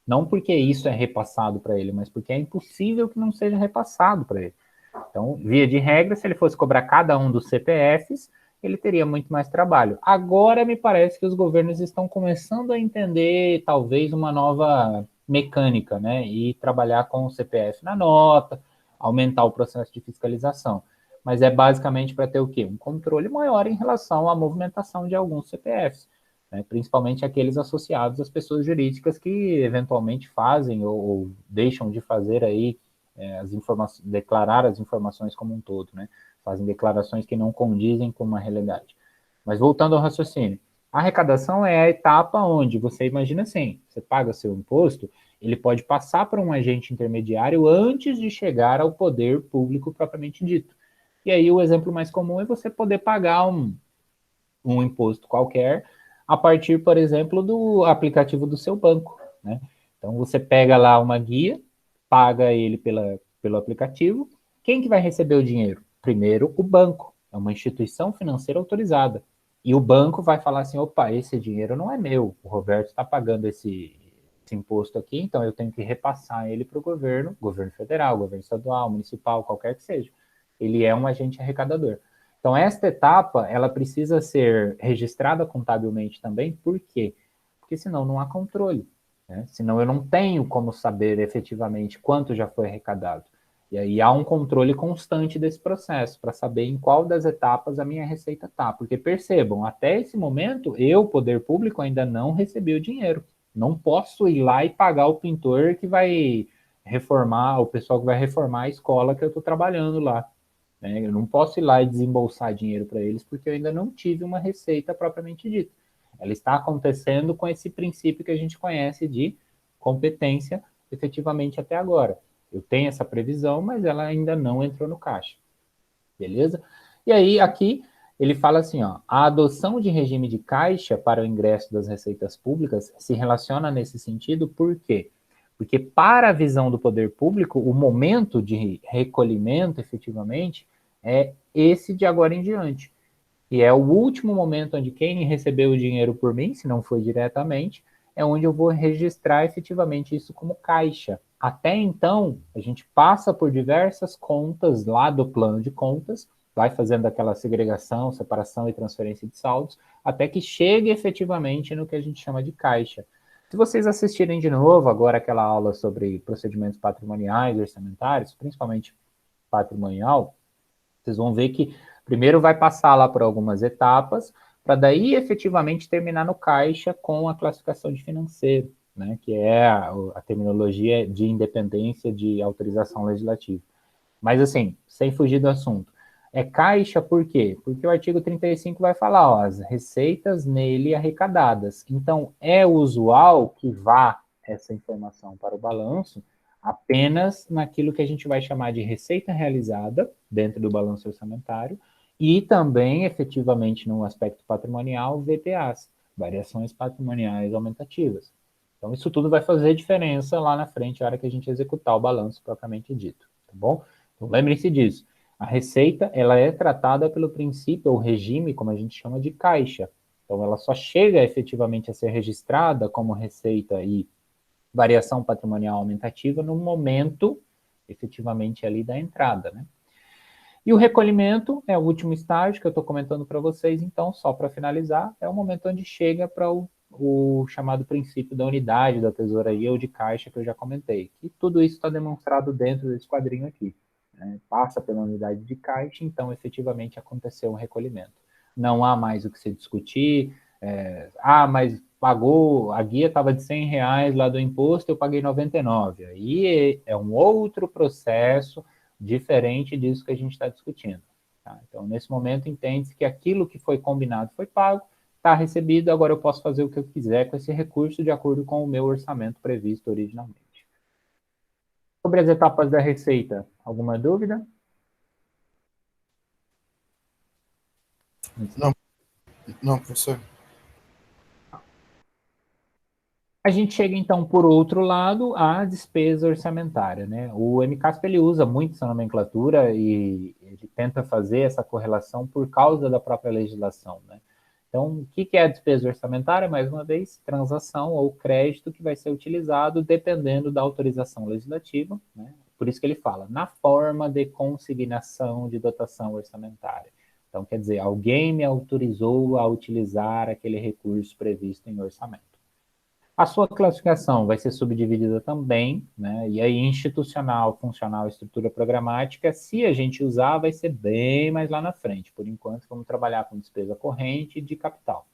Não porque isso é repassado para ele, mas porque é impossível que não seja repassado para ele. Então, via de regra, se ele fosse cobrar cada um dos CPFs, ele teria muito mais trabalho. Agora, me parece que os governos estão começando a entender, talvez, uma nova mecânica, né? E trabalhar com o CPF na nota, aumentar o processo de fiscalização. Mas é basicamente para ter o quê? Um controle maior em relação à movimentação de alguns CPFs, né? Principalmente aqueles associados às pessoas jurídicas que eventualmente fazem ou deixam de fazer aí declarar as informações como um todo, né? Fazem declarações que não condizem com uma realidade. Mas voltando ao raciocínio, a arrecadação é a etapa onde você imagina assim, você paga seu imposto, ele pode passar por um agente intermediário antes de chegar ao poder público propriamente dito. E aí o exemplo mais comum é você poder pagar um imposto qualquer a partir, por exemplo, do aplicativo do seu banco, né? Então você pega lá uma guia, paga ele pelo aplicativo. Quem que vai receber o dinheiro? Primeiro, o banco. É uma instituição financeira autorizada. E o banco vai falar assim, opa, esse dinheiro não é meu. O Roberto está pagando esse esse imposto aqui, então eu tenho que repassar ele para o governo federal, governo estadual, municipal, qualquer que seja. Ele é um agente arrecadador. Então, esta etapa, ela precisa ser registrada contabilmente também, por quê? Porque senão não há controle, né? Senão eu não tenho como saber efetivamente quanto já foi arrecadado. E aí há um controle constante desse processo, para saber em qual das etapas a minha receita está. Porque percebam, até esse momento, eu, poder público, ainda não recebi o dinheiro. Não posso ir lá e pagar o pintor que vai reformar, o pessoal que vai reformar a escola que eu estou trabalhando lá, né? Eu não posso ir lá e desembolsar dinheiro para eles, porque eu ainda não tive uma receita propriamente dita. Ela está acontecendo com esse princípio que a gente conhece de competência, efetivamente até agora. Eu tenho essa previsão, mas ela ainda não entrou no caixa. Beleza? E aí, aqui, ele fala assim, ó, a adoção de regime de caixa para o ingresso das receitas públicas se relaciona nesse sentido, por quê? Porque para a visão do poder público, o momento de recolhimento, efetivamente, é esse de agora em diante. E é o último momento onde quem recebeu o dinheiro por mim, se não foi diretamente, é onde eu vou registrar efetivamente isso como caixa. Até então, a gente passa por diversas contas lá do plano de contas, vai fazendo aquela segregação, separação e transferência de saldos, até que chegue efetivamente no que a gente chama de caixa. Se vocês assistirem de novo agora aquela aula sobre procedimentos patrimoniais, orçamentários, principalmente patrimonial, vocês vão ver que primeiro vai passar lá por algumas etapas, para daí efetivamente terminar no caixa com a classificação de financeiro, né, que é a terminologia de independência de autorização legislativa. Mas assim, sem fugir do assunto, é caixa por quê? Porque o artigo 35 vai falar, ó, as receitas nele arrecadadas. Então, é usual que vá essa informação para o balanço apenas naquilo que a gente vai chamar de receita realizada dentro do balanço orçamentário e também, efetivamente, no aspecto patrimonial, VPAs, variações patrimoniais aumentativas. Então, isso tudo vai fazer diferença lá na frente, a hora que a gente executar o balanço propriamente dito, tá bom? Então, lembrem-se disso. A receita, ela é tratada pelo princípio, ou regime, como a gente chama de caixa. Então, ela só chega efetivamente a ser registrada como receita e variação patrimonial aumentativa no momento, efetivamente, ali da entrada, né? E o recolhimento é o último estágio que eu estou comentando para vocês, então, só para finalizar, é o momento onde chega para o chamado princípio da unidade da tesouraria ou de caixa que eu já comentei. E tudo isso está demonstrado dentro desse quadrinho aqui, né? Passa pela unidade de caixa, então, efetivamente, aconteceu um recolhimento. Não há mais o que se discutir, mas pagou, a guia estava de R$100 lá do imposto, eu paguei 99. Aí é um outro processo diferente disso que a gente está discutindo. Tá? Então, nesse momento, entende-se que aquilo que foi combinado foi pago, está recebido, agora eu posso fazer o que eu quiser com esse recurso de acordo com o meu orçamento previsto originalmente. Sobre as etapas da receita, alguma dúvida? Não, professor. A gente chega, então, por outro lado, à despesa orçamentária, né? O MCASP, ele usa muito essa nomenclatura e ele tenta fazer essa correlação por causa da própria legislação, né? Então, o que é a despesa orçamentária? Mais uma vez, transação ou crédito que vai ser utilizado dependendo da autorização legislativa, né? Por isso que ele fala, na forma de consignação de dotação orçamentária. Então, quer dizer, alguém me autorizou a utilizar aquele recurso previsto em orçamento. A sua classificação vai ser subdividida também, né? E aí, institucional, funcional, estrutura programática, se a gente usar, vai ser bem mais lá na frente. Por enquanto, vamos trabalhar com despesa corrente e de capital.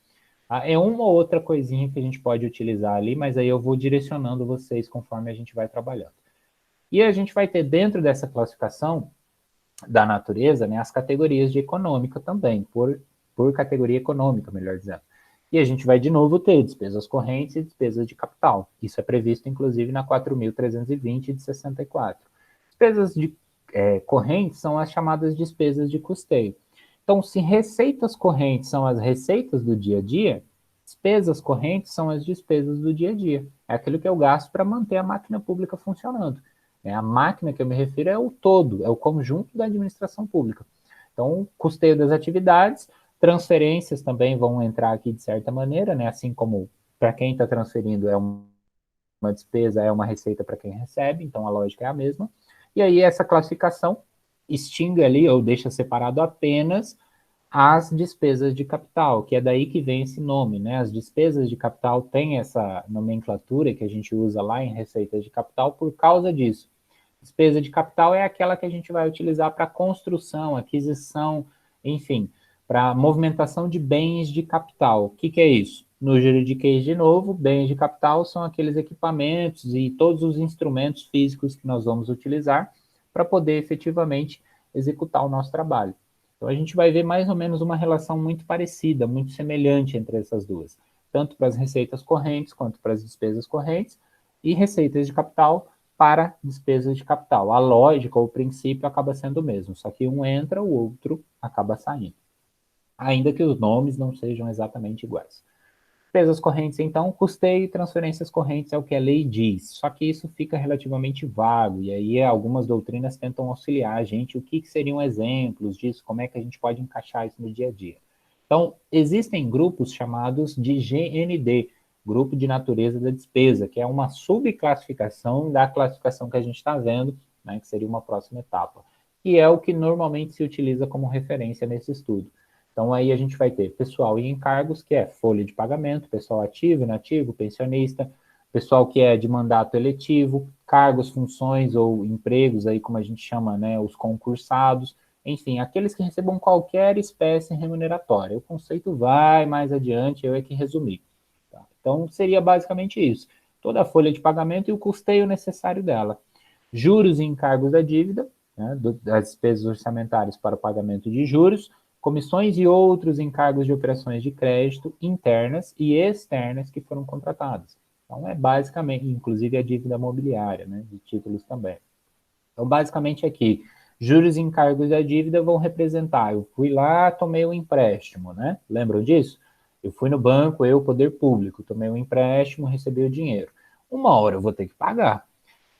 É uma ou outra coisinha que a gente pode utilizar ali, mas aí eu vou direcionando vocês conforme a gente vai trabalhando. E a gente vai ter dentro dessa classificação da natureza, né, as categorias de econômica também, por categoria econômica, melhor dizendo. E a gente vai, de novo, ter despesas correntes e despesas de capital. Isso é previsto, inclusive, na 4.320 de 64. Despesas correntes são as chamadas despesas de custeio. Então, se receitas correntes são as receitas do dia a dia, despesas correntes são as despesas do dia a dia. É aquilo que eu gasto para manter a máquina pública funcionando. A máquina que eu me refiro é o todo, é o conjunto da administração pública. Então, custeio das atividades, transferências também vão entrar aqui de certa maneira, né? Assim como para quem está transferindo é uma despesa é uma receita para quem recebe, então a lógica é a mesma. E aí essa classificação extingue ali, ou deixa separado apenas as despesas de capital, que é daí que vem esse nome, né? As despesas de capital têm essa nomenclatura que a gente usa lá em receitas de capital por causa disso. Despesa de capital é aquela que a gente vai utilizar para construção, aquisição, enfim, para movimentação de bens de capital. O que é isso? No juridiquês, de novo, bens de capital são aqueles equipamentos e todos os instrumentos físicos que nós vamos utilizar para poder efetivamente executar o nosso trabalho. Então, a gente vai ver mais ou menos uma relação muito parecida, muito semelhante entre essas duas, tanto para as receitas correntes quanto para as despesas correntes, e receitas de capital para despesas de capital. A lógica, o princípio acaba sendo o mesmo, só que um entra, o outro acaba saindo, ainda que os nomes não sejam exatamente iguais. Despesas correntes, então, custeio e transferências correntes é o que a lei diz, só que isso fica relativamente vago, e aí algumas doutrinas tentam auxiliar a gente, o que seriam exemplos disso, como é que a gente pode encaixar isso no dia a dia. Então, existem grupos chamados de GND, Grupo de Natureza da Despesa, que é uma subclassificação da classificação que a gente está vendo, né, que seria uma próxima etapa, que é o que normalmente se utiliza como referência nesse estudo. Então, aí a gente vai ter pessoal e encargos, que é folha de pagamento, pessoal ativo, inativo, pensionista, pessoal que é de mandato eletivo, cargos, funções ou empregos, aí como a gente chama, né, os concursados, enfim, aqueles que recebam qualquer espécie remuneratória. O conceito vai mais adiante, eu é que resumi. Tá? Então, seria basicamente isso. Toda a folha de pagamento e o custeio necessário dela. Juros e encargos da dívida, né, das despesas orçamentárias para o pagamento de juros, comissões e outros encargos de operações de crédito internas e externas que foram contratadas. Então, é basicamente, inclusive a dívida mobiliária, né, de títulos também. Então, basicamente aqui, juros e encargos da dívida vão representar, eu fui lá, tomei um empréstimo, né? Lembram disso? Eu fui no banco, eu, poder público, tomei um empréstimo, recebi o dinheiro. Uma hora eu vou ter que pagar.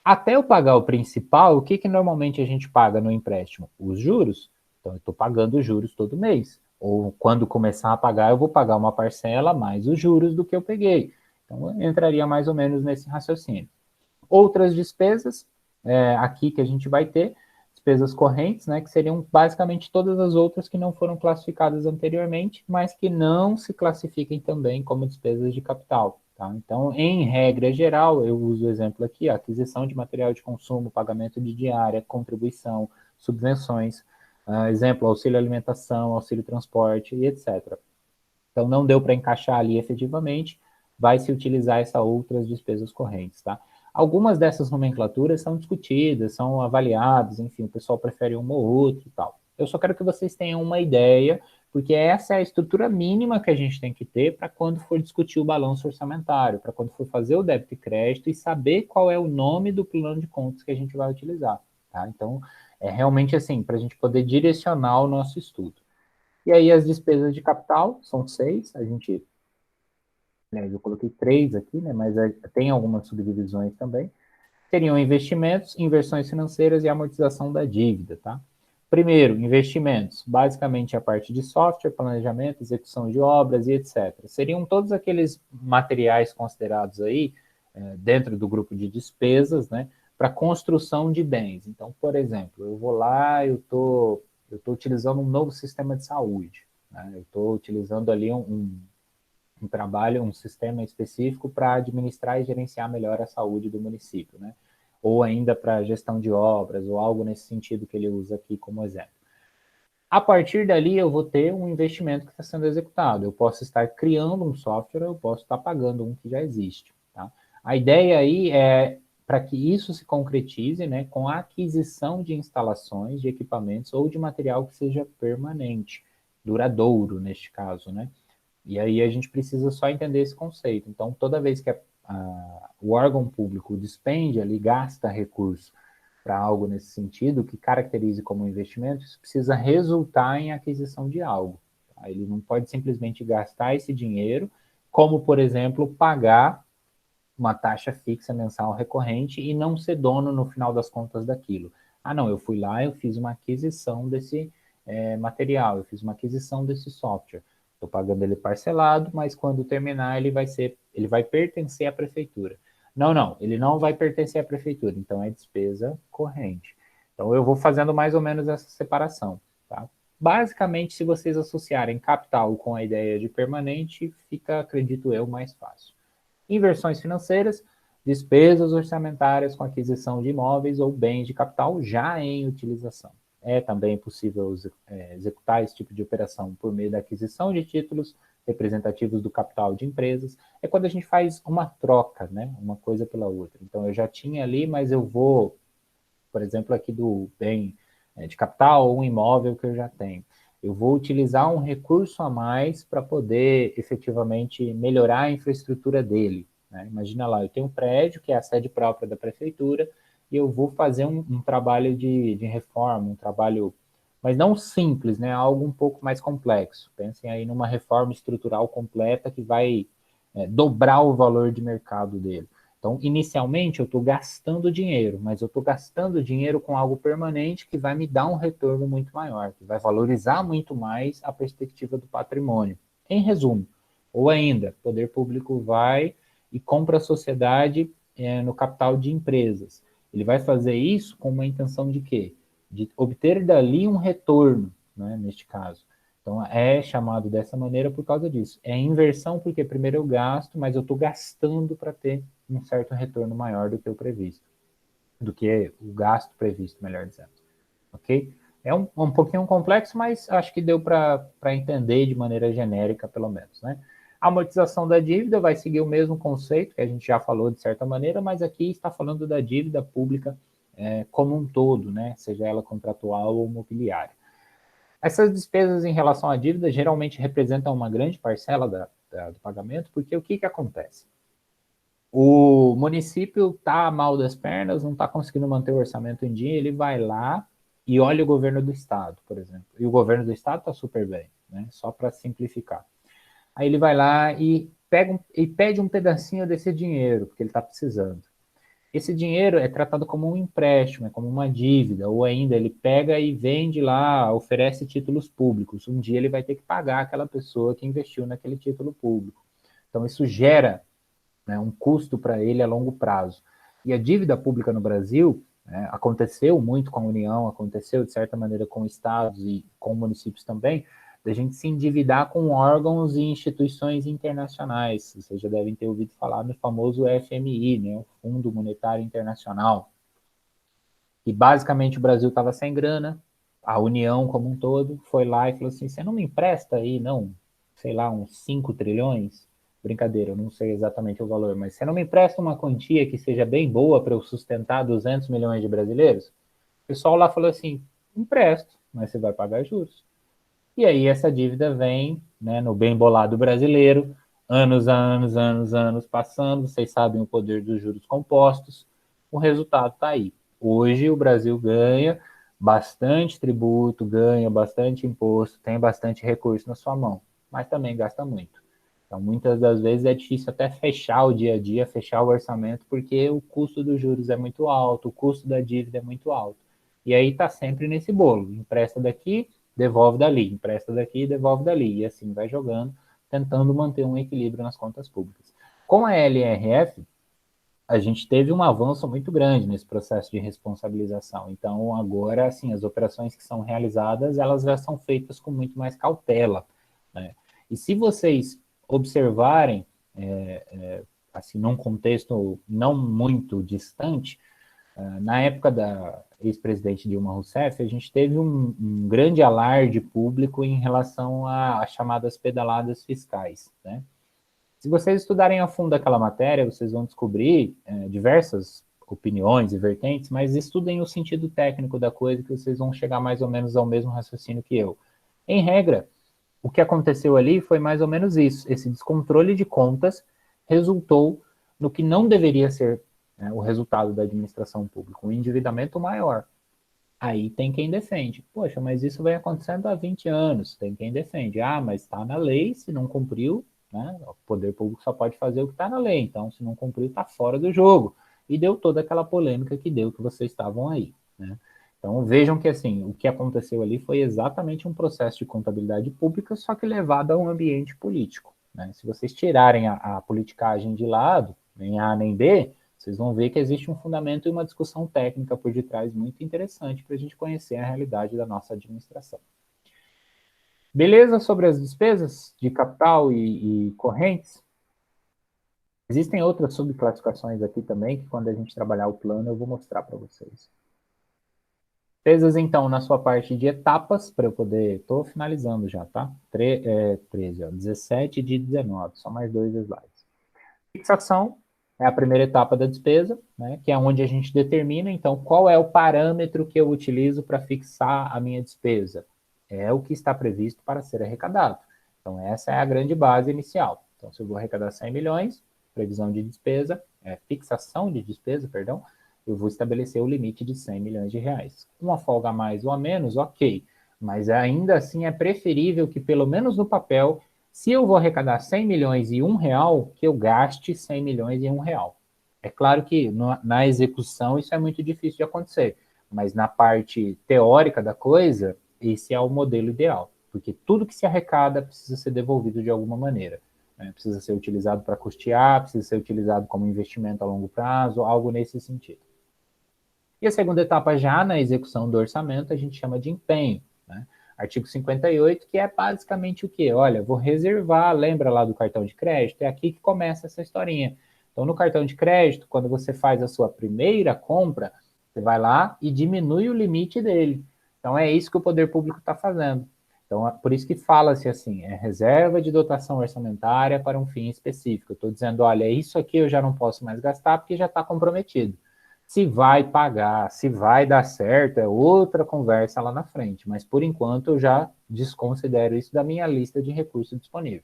Até eu pagar o principal, o que normalmente a gente paga no empréstimo? Os juros. Então, eu estou pagando os juros todo mês. Ou quando começar a pagar, eu vou pagar uma parcela mais os juros do que eu peguei. Então, eu entraria mais ou menos nesse raciocínio. Outras despesas, aqui que a gente vai ter, despesas correntes, né, que seriam basicamente todas as outras que não foram classificadas anteriormente, mas que não se classifiquem também como despesas de capital. Tá? Então, em regra geral, eu uso o exemplo aqui, aquisição de material de consumo, pagamento de diária, contribuição, subvenções, exemplo, auxílio alimentação, auxílio transporte e etc. Então, não deu para encaixar ali efetivamente, vai se utilizar essas outras despesas correntes, tá? Algumas dessas nomenclaturas são discutidas, são avaliadas, enfim, o pessoal prefere uma ou outra e tal. Eu só quero que vocês tenham uma ideia, porque essa é a estrutura mínima que a gente tem que ter para quando for discutir o balanço orçamentário, para quando for fazer o débito e crédito e saber qual é o nome do plano de contas que a gente vai utilizar, tá? Então, é realmente assim, para a gente poder direcionar o nosso estudo. E aí as despesas de capital são 6, a gente, né, eu coloquei 3 aqui, né, mas tem algumas subdivisões também. Seriam investimentos, inversões financeiras e amortização da dívida, tá? Primeiro, investimentos, basicamente a parte de software, planejamento, execução de obras e etc. Seriam todos aqueles materiais considerados aí, dentro do grupo de despesas, né, para construção de bens. Então, por exemplo, eu vou lá, eu estou utilizando um novo sistema de saúde, né? Eu estou utilizando ali um trabalho, um sistema específico para administrar e gerenciar melhor a saúde do município, né? Ou ainda para gestão de obras, ou algo nesse sentido que ele usa aqui como exemplo. A partir dali, eu vou ter um investimento que está sendo executado. Eu posso estar criando um software, eu posso estar pagando um que já existe, tá? A ideia aí é para que isso se concretize, né, com a aquisição de instalações, de equipamentos ou de material que seja permanente, duradouro neste caso, né? E aí a gente precisa só entender esse conceito. Então, toda vez que o órgão público despende ali, gasta recurso para algo nesse sentido, que caracterize como investimento, isso precisa resultar em aquisição de algo. Tá? Ele não pode simplesmente gastar esse dinheiro, como, por exemplo, pagar uma taxa fixa mensal recorrente e não ser dono no final das contas daquilo. Ah, não, eu fui lá, eu fiz uma aquisição desse material, eu fiz uma aquisição desse software. Estou pagando ele parcelado, mas quando terminar ele vai pertencer à prefeitura. Não, ele não vai pertencer à prefeitura, então é despesa corrente. Então eu vou fazendo mais ou menos essa separação, tá? Basicamente, se vocês associarem capital com a ideia de permanente, fica, acredito eu, mais fácil. Inversões financeiras, despesas orçamentárias com aquisição de imóveis ou bens de capital já em utilização. É também possível executar esse tipo de operação por meio da aquisição de títulos representativos do capital de empresas. É quando a gente faz uma troca, né? Uma coisa pela outra. Então, eu já tinha ali, mas eu vou, por exemplo, aqui do bem de capital ou um imóvel que eu já tenho. Eu vou utilizar um recurso a mais para poder efetivamente melhorar a infraestrutura dele. Né? Imagina lá, eu tenho um prédio que é a sede própria da prefeitura e eu vou fazer um trabalho de reforma, um trabalho, mas não simples, né? Algo um pouco mais complexo. Pensem aí numa reforma estrutural completa que vai dobrar o valor de mercado dele. Então, inicialmente, eu estou gastando dinheiro, mas eu estou gastando dinheiro com algo permanente que vai me dar um retorno muito maior, que vai valorizar muito mais a perspectiva do patrimônio. Em resumo, ou ainda, o poder público vai e compra a sociedade no capital de empresas. Ele vai fazer isso com uma intenção de quê? De obter dali um retorno, né, neste caso. Então, é chamado dessa maneira por causa disso. É inversão porque primeiro eu gasto, mas eu estou gastando para ter um certo retorno maior do que o previsto, do que o gasto previsto, melhor dizendo. Ok? É um pouquinho complexo, mas acho que deu para entender de maneira genérica, pelo menos, né? A amortização da dívida vai seguir o mesmo conceito que a gente já falou de certa maneira, mas aqui está falando da dívida pública como um todo, né? Seja ela contratual ou mobiliária. Essas despesas em relação à dívida geralmente representam uma grande parcela do pagamento, porque o que acontece? O município está mal das pernas, não está conseguindo manter o orçamento em dia, ele vai lá e olha o governo do estado, por exemplo. E o governo do estado está super bem, né? Só para simplificar. Aí ele vai lá e pede um pedacinho desse dinheiro, porque ele está precisando. Esse dinheiro é tratado como um empréstimo, é como uma dívida, ou ainda ele pega e vende lá, oferece títulos públicos. Um dia ele vai ter que pagar aquela pessoa que investiu naquele título público. Então isso gera, né, um custo para ele a longo prazo. E a dívida pública no Brasil, né, aconteceu muito com a União, aconteceu de certa maneira com estados e com municípios também, da gente se endividar com órgãos e instituições internacionais. Vocês já devem ter ouvido falar no famoso FMI, né, o Fundo Monetário Internacional. E basicamente o Brasil estava sem grana, a União como um todo foi lá e falou assim, você não me empresta aí, não, sei lá, uns 5 trilhões? Brincadeira, eu não sei exatamente o valor, mas você não me empresta uma quantia que seja bem boa para eu sustentar 200 milhões de brasileiros? O pessoal lá falou assim, empresto, mas você vai pagar juros. E aí essa dívida vem, né, no bem bolado brasileiro, anos passando, vocês sabem o poder dos juros compostos, o resultado está aí. Hoje o Brasil ganha bastante tributo, ganha bastante imposto, tem bastante recurso na sua mão, mas também gasta muito. Então, muitas das vezes é difícil até fechar o dia a dia, fechar o orçamento, porque o custo dos juros é muito alto, o custo da dívida é muito alto. E aí está sempre nesse bolo, empresta daqui, devolve dali, empresta daqui, devolve dali, e assim vai jogando, tentando manter um equilíbrio nas contas públicas. Com a LRF, a gente teve um avanço muito grande nesse processo de responsabilização. Então, agora, assim, as operações que são realizadas, elas já são feitas com muito mais cautela, né? E se vocês observarem, assim, num contexto não muito distante, na época da ex-presidente Dilma Rousseff, a gente teve um grande alarde público em relação às chamadas pedaladas fiscais, né? Se vocês estudarem a fundo aquela matéria, vocês vão descobrir diversas opiniões e vertentes, mas estudem o sentido técnico da coisa que vocês vão chegar mais ou menos ao mesmo raciocínio que eu. Em regra, o que aconteceu ali foi mais ou menos isso. Esse descontrole de contas resultou no que não deveria ser, né, o resultado da administração pública, um endividamento maior. Aí tem quem defende. Poxa, mas isso vem acontecendo há 20 anos. Tem quem defende. Ah, mas está na lei, se não cumpriu, né, o poder público só pode fazer o que está na lei. Então, se não cumpriu, está fora do jogo. E deu toda aquela polêmica que deu, que vocês estavam aí, né? Então, vejam que, assim, o que aconteceu ali foi exatamente um processo de contabilidade pública, só que levado a um ambiente político, né? Se vocês tirarem a politicagem de lado, nem A nem B, Vocês vão ver que existe um fundamento e uma discussão técnica por detrás muito interessante para a gente conhecer a realidade da nossa administração. Beleza sobre as despesas de capital e correntes? Existem outras subclassificações aqui também, que quando a gente trabalhar o plano eu vou mostrar para vocês. Despesas, então, na sua parte de etapas, para eu poder... Estou finalizando já, tá? 13, ó, 17 de 19, só mais 2 slides. Fixação é a primeira etapa da despesa, né, que é onde a gente determina, então, qual é o parâmetro que eu utilizo para fixar a minha despesa. É o que está previsto para ser arrecadado. Então, essa é a grande base inicial. Então, se eu vou arrecadar 100 milhões, previsão de despesa, fixação de despesa, perdão, eu vou estabelecer o limite de 100 milhões de reais. Uma folga a mais ou a menos, ok. Mas ainda assim é preferível que, pelo menos no papel, se eu vou arrecadar 100 milhões e R$1, que eu gaste 100 milhões e R$1. É claro que na execução isso é muito difícil de acontecer, mas na parte teórica da coisa, esse é o modelo ideal, porque tudo que se arrecada precisa ser devolvido de alguma maneira. Né? Precisa ser utilizado para custear, precisa ser utilizado como investimento a longo prazo, algo nesse sentido. E a segunda etapa, já na execução do orçamento, a gente chama de empenho, né? Artigo 58, que é basicamente o quê? Olha, vou reservar, lembra lá do cartão de crédito? É aqui que começa essa historinha. Então, no cartão de crédito, quando você faz a sua primeira compra, você vai lá e diminui o limite dele. Então, é isso que o poder público está fazendo. Então, por isso que fala-se assim, é reserva de dotação orçamentária para um fim específico. Eu estou dizendo, olha, isso aqui eu já não posso mais gastar porque já está comprometido. Se vai pagar, se vai dar certo, é outra conversa lá na frente. Mas, por enquanto, eu já desconsidero isso da minha lista de recursos disponível.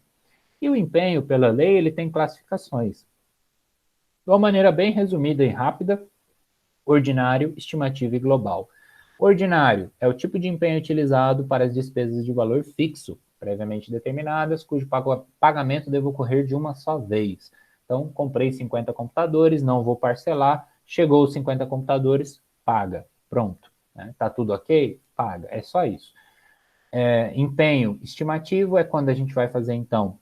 E o empenho, pela lei, ele tem classificações. De uma maneira bem resumida e rápida, ordinário, estimativo e global. Ordinário é o tipo de empenho utilizado para as despesas de valor fixo, previamente determinadas, cujo pagamento deve ocorrer de uma só vez. Então, comprei 50 computadores, não vou parcelar, chegou os 50 computadores, paga, pronto. Né? Tá tudo ok? Paga, é só isso. Empenho estimativo é quando a gente vai fazer, então,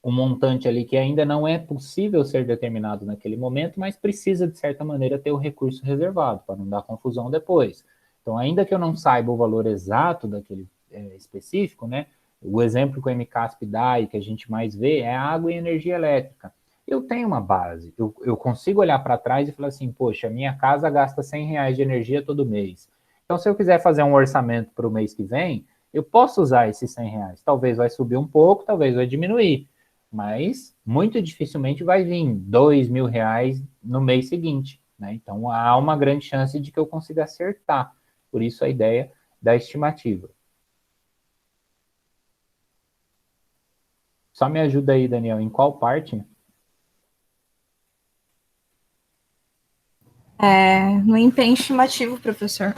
um montante ali que ainda não é possível ser determinado naquele momento, mas precisa, de certa maneira, ter o recurso reservado, para não dar confusão depois. Então, ainda que eu não saiba o valor exato daquele específico, né? O exemplo que o MCASP dá e que a gente mais vê é água e energia elétrica. Eu tenho uma base, eu consigo olhar para trás e falar assim, poxa, minha casa gasta R$100 de energia todo mês. Então, se eu quiser fazer um orçamento para o mês que vem, eu posso usar esses R$100. Talvez vai subir um pouco, talvez vai diminuir, mas muito dificilmente vai vir R$2.000 no mês seguinte. Né? Então, há uma grande chance de que eu consiga acertar. Por isso, a ideia da estimativa. Só me ajuda aí, Daniel, em qual parte? No empenho estimativo, professor.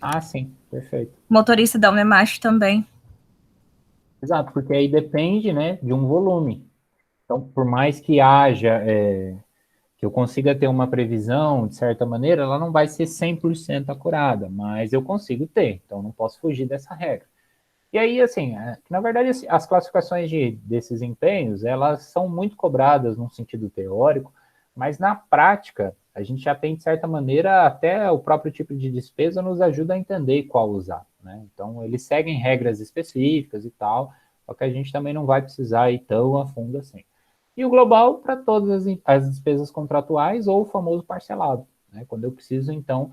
Ah, sim, perfeito. Motorista da Unemash também. Exato, porque aí depende, né, de um volume. Então, por mais que haja, que eu consiga ter uma previsão, de certa maneira, ela não vai ser 100% acurada, mas eu consigo ter, então não posso fugir dessa regra. E aí, assim, na verdade, as classificações desses empenhos, elas são muito cobradas num sentido teórico, mas na prática, a gente já tem, de certa maneira, até o próprio tipo de despesa nos ajuda a entender qual usar, né? Então, eles seguem regras específicas e tal, só que a gente também não vai precisar ir tão a fundo assim. E o global para todas as despesas contratuais ou o famoso parcelado, né? Quando eu preciso, então,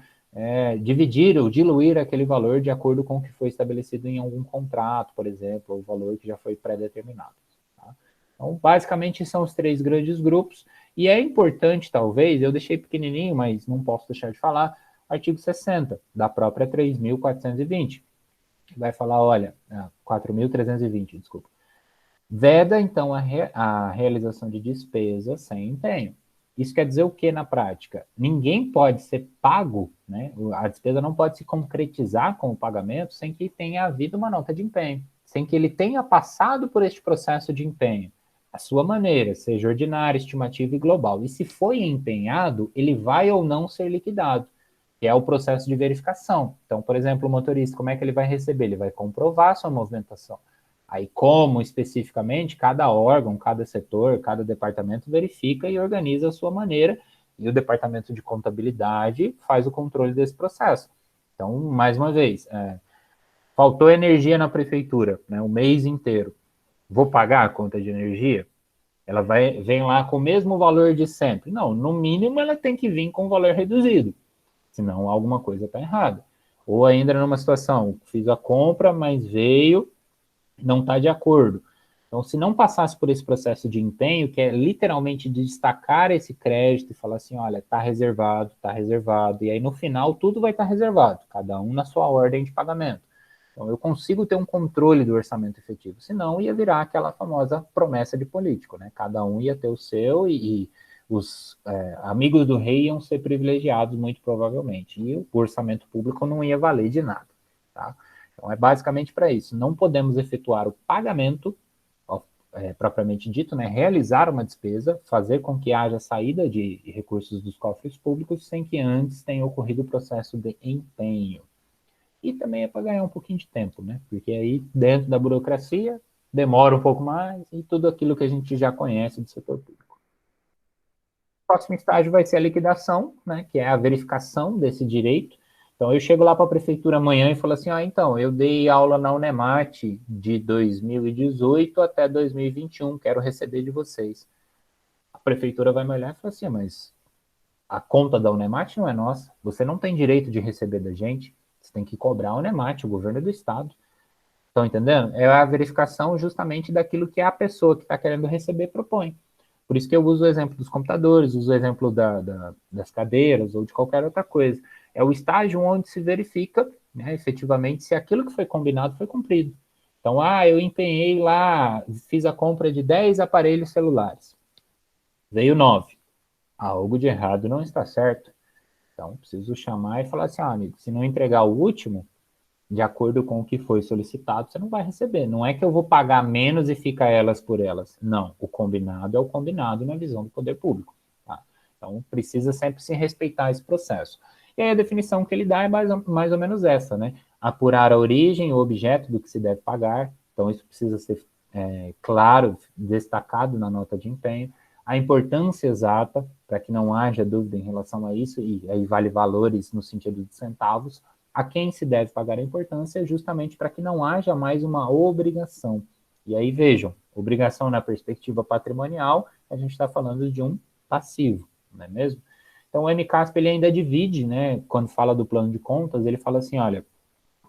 dividir ou diluir aquele valor de acordo com o que foi estabelecido em algum contrato, por exemplo, ou o valor que já foi pré-determinado. Tá? Então, basicamente, são os 3 grandes grupos, e é importante, talvez, eu deixei pequenininho, mas não posso deixar de falar, artigo 60, da própria 3.420, que vai falar, olha, 4.320, desculpa, veda, então, a realização de despesas sem empenho. Isso quer dizer o que na prática? Ninguém pode ser pago, né? A despesa não pode se concretizar com o pagamento sem que tenha havido uma nota de empenho, sem que ele tenha passado por este processo de empenho, a sua maneira, seja ordinária, estimativa e global. E se foi empenhado, ele vai ou não ser liquidado, que é o processo de verificação. Então, por exemplo, o motorista, como é que ele vai receber? Ele vai comprovar a sua movimentação. Aí, como especificamente, cada órgão, cada setor, cada departamento verifica e organiza a sua maneira E o departamento de contabilidade faz o controle desse processo. Então, mais uma vez, faltou energia na prefeitura, né, o mês inteiro. Vou pagar a conta de energia? Ela vem lá com o mesmo valor de sempre. Não, no mínimo ela tem que vir com um valor reduzido, senão alguma coisa está errada. Ou ainda numa situação, fiz a compra, mas veio, não está de acordo. Então, se não passasse por esse processo de empenho, que é literalmente destacar esse crédito e falar assim, olha, está reservado, e aí no final tudo vai estar reservado, cada um na sua ordem de pagamento. Então, eu consigo ter um controle do orçamento efetivo, senão ia virar aquela famosa promessa de político, né? Cada um ia ter o seu e os amigos do rei iam ser privilegiados, muito provavelmente, e o orçamento público não ia valer de nada, tá? Então, é basicamente para isso. Não podemos efetuar o pagamento, propriamente dito, né? Realizar uma despesa, fazer com que haja saída de recursos dos cofres públicos sem que antes tenha ocorrido o processo de empenho. E também é para ganhar um pouquinho de tempo, né? Porque aí, dentro da burocracia, demora um pouco mais e tudo aquilo que a gente já conhece do setor público. O próximo estágio vai ser a liquidação, né? Que é a verificação desse direito. Então, eu chego lá para a prefeitura amanhã e falo assim, então, eu dei aula na Unemate de 2018 até 2021, quero receber de vocês. A prefeitura vai me olhar e falar assim, mas a conta da Unemate não é nossa, você não tem direito de receber da gente, você tem que cobrar a Unemate, o governo do estado. Estão entendendo? É a verificação justamente daquilo que a pessoa que está querendo receber propõe. Por isso que eu uso o exemplo dos computadores, uso o exemplo das cadeiras ou de qualquer outra coisa. É o estágio onde se verifica, né, efetivamente, se aquilo que foi combinado foi cumprido. Então, eu empenhei lá, fiz a compra de 10 aparelhos celulares. Veio 9. Algo de errado não está certo. Então, preciso chamar e falar assim, amigo, se não entregar o último, de acordo com o que foi solicitado, você não vai receber. Não é que eu vou pagar menos e fica elas por elas. Não, o combinado é o combinado na visão do poder público. Tá? Então, precisa sempre se respeitar esse processo. E aí a definição que ele dá é mais ou menos essa, né? Apurar a origem, o objeto do que se deve pagar. Então, isso precisa ser claro, destacado na nota de empenho. A importância exata, para que não haja dúvida em relação a isso, e aí vale valores no sentido de centavos, a quem se deve pagar a importância, justamente para que não haja mais uma obrigação. E aí vejam, obrigação na perspectiva patrimonial, a gente está falando de um passivo, não é mesmo? Então o MCASP ele ainda divide, né, quando fala do plano de contas, ele fala assim, olha,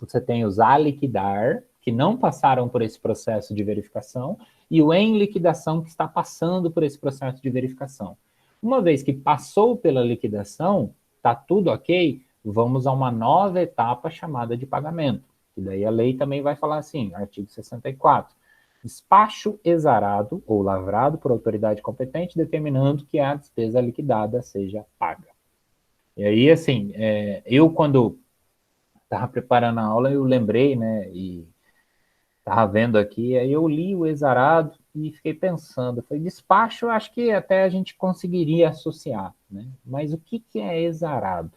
você tem os a liquidar, que não passaram por esse processo de verificação, e o em liquidação, que está passando por esse processo de verificação. Uma vez que passou pela liquidação, está tudo ok, vamos a uma nova etapa chamada de pagamento. E daí a lei também vai falar assim, artigo 64, despacho exarado ou lavrado por autoridade competente, determinando que a despesa liquidada seja paga. E aí, assim, eu quando estava preparando a aula, eu lembrei, né, e estava vendo aqui, aí eu li o exarado e fiquei pensando, foi despacho, acho que até a gente conseguiria associar, né, mas o que é exarado?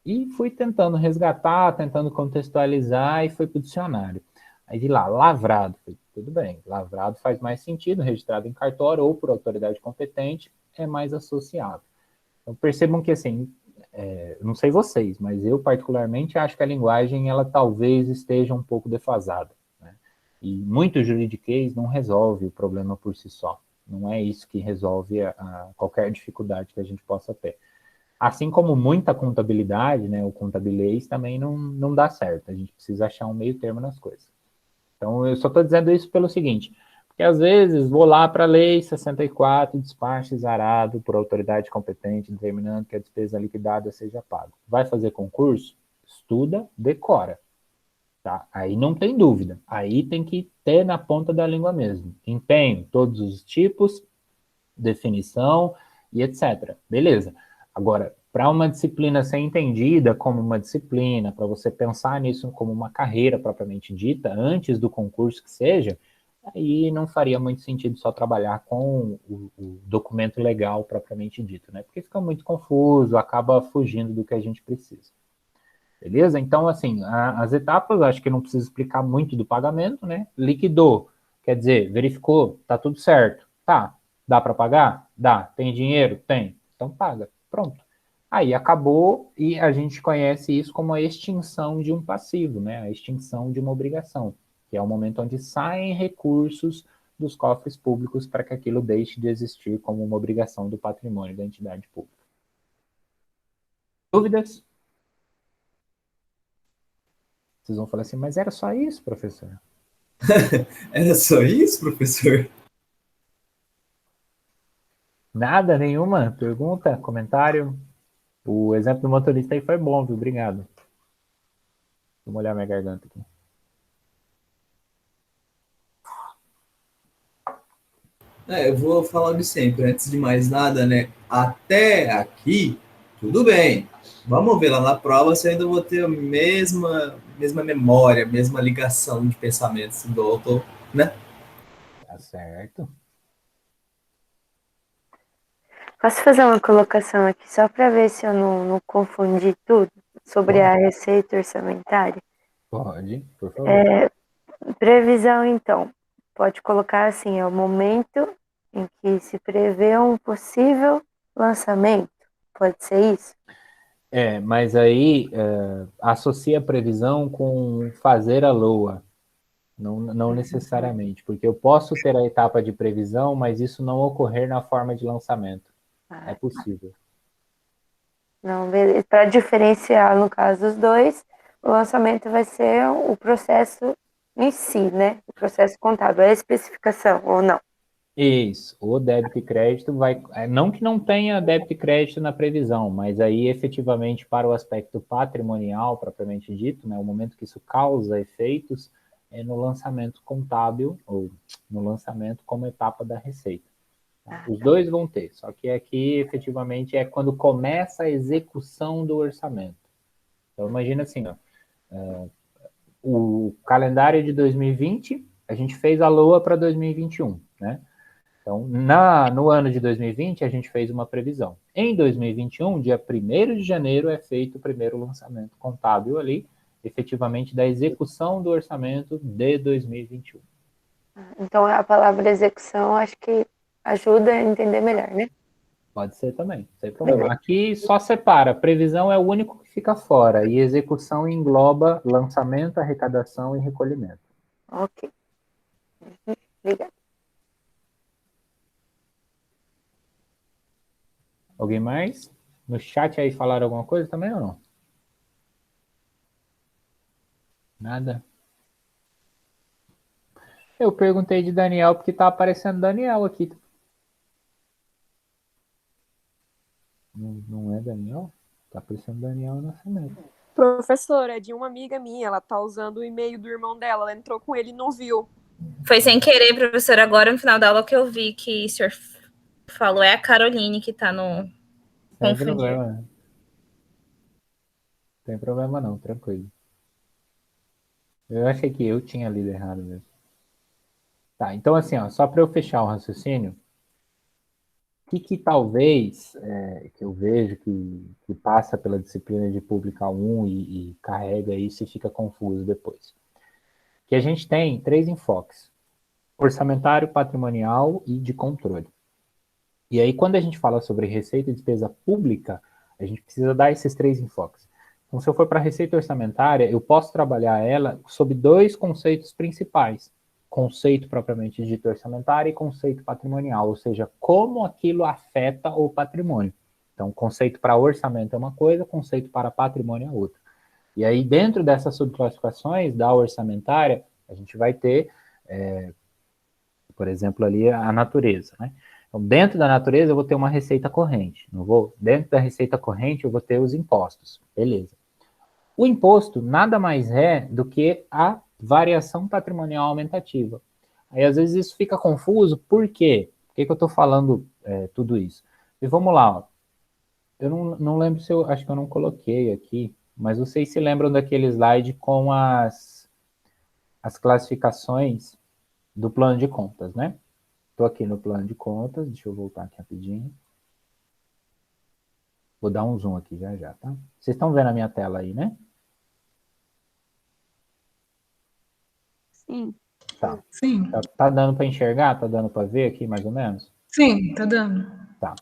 E fui tentando resgatar, tentando contextualizar e fui para o dicionário. Aí vi lá, lavrado. Falei, tudo bem, lavrado faz mais sentido, registrado em cartório ou por autoridade competente, é mais associável. Então percebam que assim, não sei vocês, mas eu particularmente acho que a linguagem ela talvez esteja um pouco defasada. Né? E muito juridiquês não resolve o problema por si só. Não é isso que resolve qualquer dificuldade que a gente possa ter. Assim como muita contabilidade, né, o contabilês também não dá certo. A gente precisa achar um meio termo nas coisas. Então, eu só estou dizendo isso pelo seguinte, porque às vezes vou lá para a lei 64, despacho exarado por autoridade competente, determinando que a despesa liquidada seja paga. Vai fazer concurso? Estuda, decora. Tá? Aí não tem dúvida. Aí tem que ter na ponta da língua mesmo. Empenho, todos os tipos, definição e etc. Beleza. Agora, para uma disciplina ser entendida como uma disciplina, para você pensar nisso como uma carreira propriamente dita, antes do concurso que seja, aí não faria muito sentido só trabalhar com o documento legal propriamente dito, né? Porque fica muito confuso, acaba fugindo do que a gente precisa. Beleza? Então, assim, as etapas, acho que não precisa explicar muito do pagamento, né? Liquidou, quer dizer, verificou, tá tudo certo. Tá, dá para pagar? Dá. Tem dinheiro? Tem. Então paga, pronto. Aí acabou e a gente conhece isso como a extinção de um passivo, né? A extinção de uma obrigação, que é o momento onde saem recursos dos cofres públicos para que aquilo deixe de existir como uma obrigação do patrimônio da entidade pública. Dúvidas? Vocês vão falar assim, mas era só isso, professor? Era só isso, professor? Nada, nenhuma pergunta, comentário? O exemplo do motorista aí foi bom, viu? Obrigado. Vou molhar minha garganta aqui. Eu vou falar de sempre, antes de mais nada, né? Até aqui, tudo bem. Vamos ver lá na prova se eu ainda vou ter a mesma memória, a mesma ligação de pensamentos do autor, né? Tá certo. Posso fazer uma colocação aqui só para ver se eu não confundi tudo sobre a receita orçamentária? Pode, por favor. Previsão, então, pode colocar assim, é o momento em que se prevê um possível lançamento, pode ser isso? Mas aí associa a previsão com fazer a LOA. Não necessariamente, porque eu posso ter a etapa de previsão, mas isso não ocorrer na forma de lançamento. É possível. Não, beleza. Para diferenciar, no caso dos dois, o lançamento vai ser o processo em si, né? O processo contábil, a especificação, ou não? Isso, o débito e crédito vai... Não que não tenha débito e crédito na previsão, mas aí efetivamente para o aspecto patrimonial, propriamente dito, né, o momento que isso causa efeitos, é no lançamento contábil, ou no lançamento como etapa da receita. Os dois vão ter, só que aqui efetivamente é quando começa a execução do orçamento. Então imagina assim, ó, o calendário de 2020, a gente fez a LOA para 2021, né? Então, no ano de 2020, a gente fez uma previsão. Em 2021, dia 1º de janeiro, é feito o primeiro lançamento contábil ali, efetivamente, da execução do orçamento de 2021. Então, a palavra execução, acho que ajuda a entender melhor, né? Pode ser também, sem problema. Aqui só separa, previsão é o único que fica fora, e execução engloba lançamento, arrecadação e recolhimento. Ok. Obrigada. Alguém mais? No chat aí falaram alguma coisa também ou não? Nada? Eu perguntei de Daniel porque tá aparecendo Daniel aqui. Não é Daniel? Tá aparecendo Daniel Nascimento. Professor, é de uma amiga minha, ela tá usando o e-mail do irmão dela, ela entrou com ele e não viu. Foi sem querer, professor, agora no final da aula que eu vi que o senhor falou, é a Caroline que tá no... Sem problema. Tem problema não, tranquilo. Eu achei que eu tinha lido errado mesmo. Tá, então assim, ó, só para eu fechar o raciocínio, o que talvez, que eu vejo que passa pela disciplina de Pública 1 e carrega isso e fica confuso depois. Que a gente tem 3 enfoques: orçamentário, patrimonial e de controle. E aí, quando a gente fala sobre receita e despesa pública, a gente precisa dar esses 3 enfoques. Então, se eu for para a receita orçamentária, eu posso trabalhar ela sob 2 conceitos principais: conceito propriamente dito orçamentário e conceito patrimonial, ou seja, como aquilo afeta o patrimônio. Então, conceito para orçamento é uma coisa, conceito para patrimônio é outra. E aí, dentro dessas subclassificações da orçamentária, a gente vai ter, por exemplo, ali a natureza, né? Então, dentro da natureza, eu vou ter uma receita corrente. Dentro da receita corrente, eu vou ter os impostos. Beleza. O imposto nada mais é do que a variação patrimonial aumentativa. Aí, às vezes, isso fica confuso. Por quê? Por que eu estou falando tudo isso? E vamos lá. Ó. Eu não lembro se eu... Acho que eu não coloquei aqui, mas vocês se lembram daquele slide com as classificações do plano de contas, né? Estou aqui no plano de contas, deixa eu voltar aqui rapidinho. Vou dar um zoom aqui já, tá? Vocês estão vendo a minha tela aí, né? Sim. Tá. Sim, Tá dando para enxergar? Tá dando para ver aqui, mais ou menos? sim, tá dando. Tá.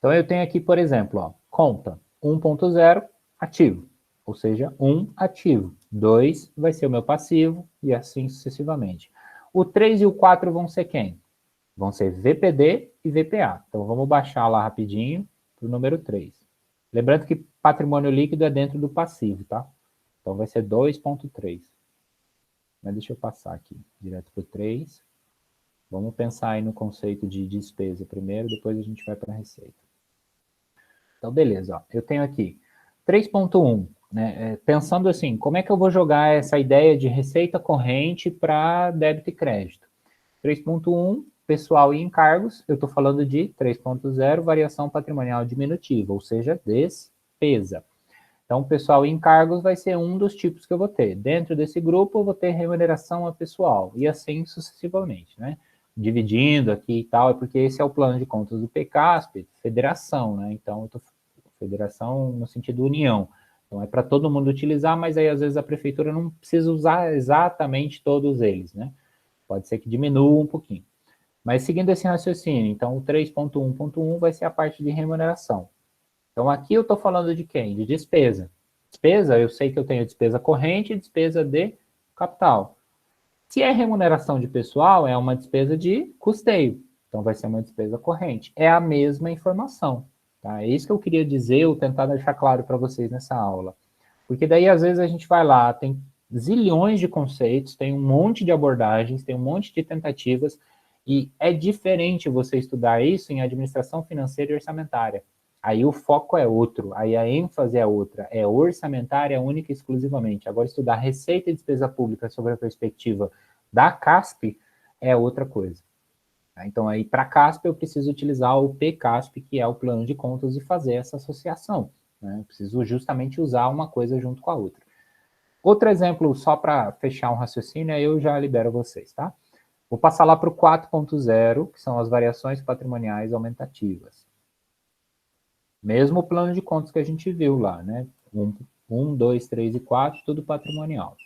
Então, eu tenho aqui, por exemplo, ó, conta 1.0 ativo, ou seja, 1 ativo. 2 vai ser o meu passivo e assim sucessivamente. O 3 e o 4 vão ser quem? Vão ser VPD e VPA. Então, vamos baixar lá rapidinho para o número 3. Lembrando que patrimônio líquido é dentro do passivo, tá? Então, vai ser 2.3. Mas deixa eu passar aqui, direto para o 3. Vamos pensar aí no conceito de despesa primeiro, depois a gente vai para a receita. Então, beleza, ó. Eu tenho aqui 3.1, né? Pensando assim, como é que eu vou jogar essa ideia de receita corrente para débito e crédito? 3.1, pessoal e encargos, eu estou falando de 3.0, variação patrimonial diminutiva, ou seja, despesa. Então, pessoal e encargos vai ser um dos tipos que eu vou ter. Dentro desse grupo, eu vou ter remuneração a pessoal, e assim sucessivamente, né? Dividindo aqui e tal, é porque esse é o plano de contas do PCASP, federação, né? Então, eu tô federação no sentido união. Então, é para todo mundo utilizar, mas aí, às vezes, a prefeitura não precisa usar exatamente todos eles, né? Pode ser que diminua um pouquinho. Mas, seguindo esse raciocínio, então, o 3.1.1 vai ser a parte de remuneração. Então, aqui eu estou falando de quem? De despesa. Despesa, eu sei que eu tenho despesa corrente e despesa de capital. Se é remuneração de pessoal, é uma despesa de custeio. Então, vai ser uma despesa corrente. É a mesma informação. Tá? É isso que eu queria dizer, ou tentar deixar claro para vocês nessa aula. Porque daí, às vezes, a gente vai lá, tem zilhões de conceitos, tem um monte de abordagens, tem um monte de tentativas, e é diferente você estudar isso em administração financeira e orçamentária. Aí o foco é outro, aí a ênfase é outra, é orçamentária única e exclusivamente. Agora, estudar receita e despesa pública sobre a perspectiva da CASP é outra coisa. Então, aí, para a CASP, eu preciso utilizar o PCASP, que é o plano de contas, e fazer essa associação. Né? Eu preciso justamente usar uma coisa junto com a outra. Outro exemplo, só para fechar um raciocínio, aí eu já libero vocês, tá? Vou passar lá para o 4.0, que são as variações patrimoniais aumentativas. Mesmo plano de contas que a gente viu lá, né? 1, 2, 3 e 4, tudo patrimonial.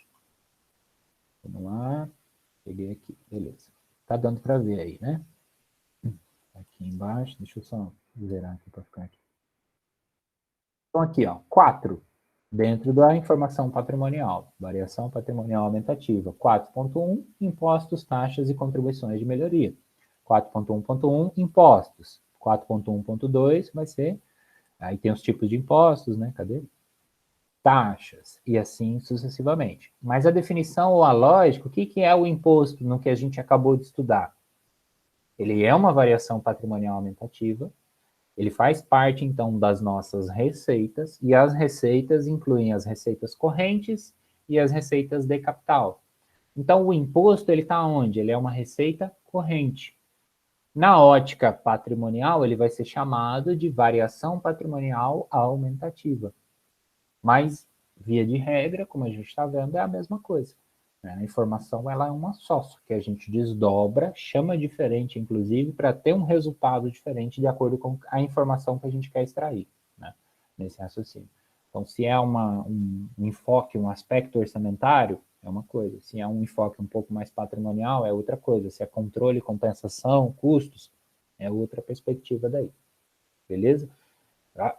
Vamos lá. Peguei aqui, beleza. Tá dando para ver aí, né? Aqui embaixo, deixa eu só zerar aqui para ficar aqui. Então aqui, ó, 4, dentro da informação patrimonial, variação patrimonial aumentativa. 4.1, impostos, taxas e contribuições de melhoria. 4.1.1, impostos. 4.1.2 vai ser, aí tem os tipos de impostos, né? Cadê? Taxas, e assim sucessivamente. Mas a definição ou a lógica, o que é o imposto no que a gente acabou de estudar? Ele é uma variação patrimonial aumentativa, ele faz parte, então, das nossas receitas, e as receitas incluem as receitas correntes e as receitas de capital. Então, o imposto, ele está onde? Ele é uma receita corrente. Na ótica patrimonial, ele vai ser chamado de variação patrimonial aumentativa. Mas, via de regra, como a gente está vendo, é a mesma coisa. A informação ela é uma só, que a gente desdobra, chama diferente, inclusive, para ter um resultado diferente de acordo com a informação que a gente quer extrair, né, nesse raciocínio. Então, se é um enfoque, um aspecto orçamentário, é uma coisa. Se é um enfoque um pouco mais patrimonial, é outra coisa. Se é controle, compensação, custos, é outra perspectiva daí. Beleza?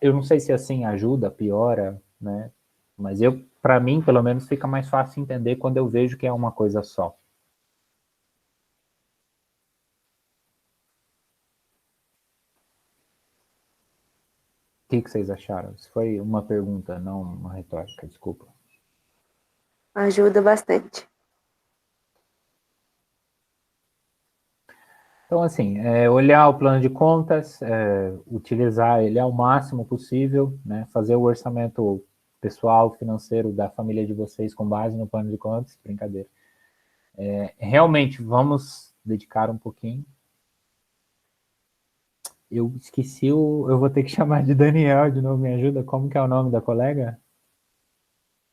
Eu não sei se assim ajuda, piora, né? Mas para mim, pelo menos, fica mais fácil entender quando eu vejo que é uma coisa só. O que vocês acharam? Isso foi uma pergunta, não uma retórica, desculpa. Ajuda bastante. Então, assim, olhar o plano de contas, utilizar ele ao máximo possível, né? Fazer o orçamento pessoal, financeiro da família de vocês com base no plano de contas, brincadeira. Realmente, vamos dedicar um pouquinho. Eu esqueci eu vou ter que chamar de Daniel de novo, me ajuda? Como que é o nome da colega?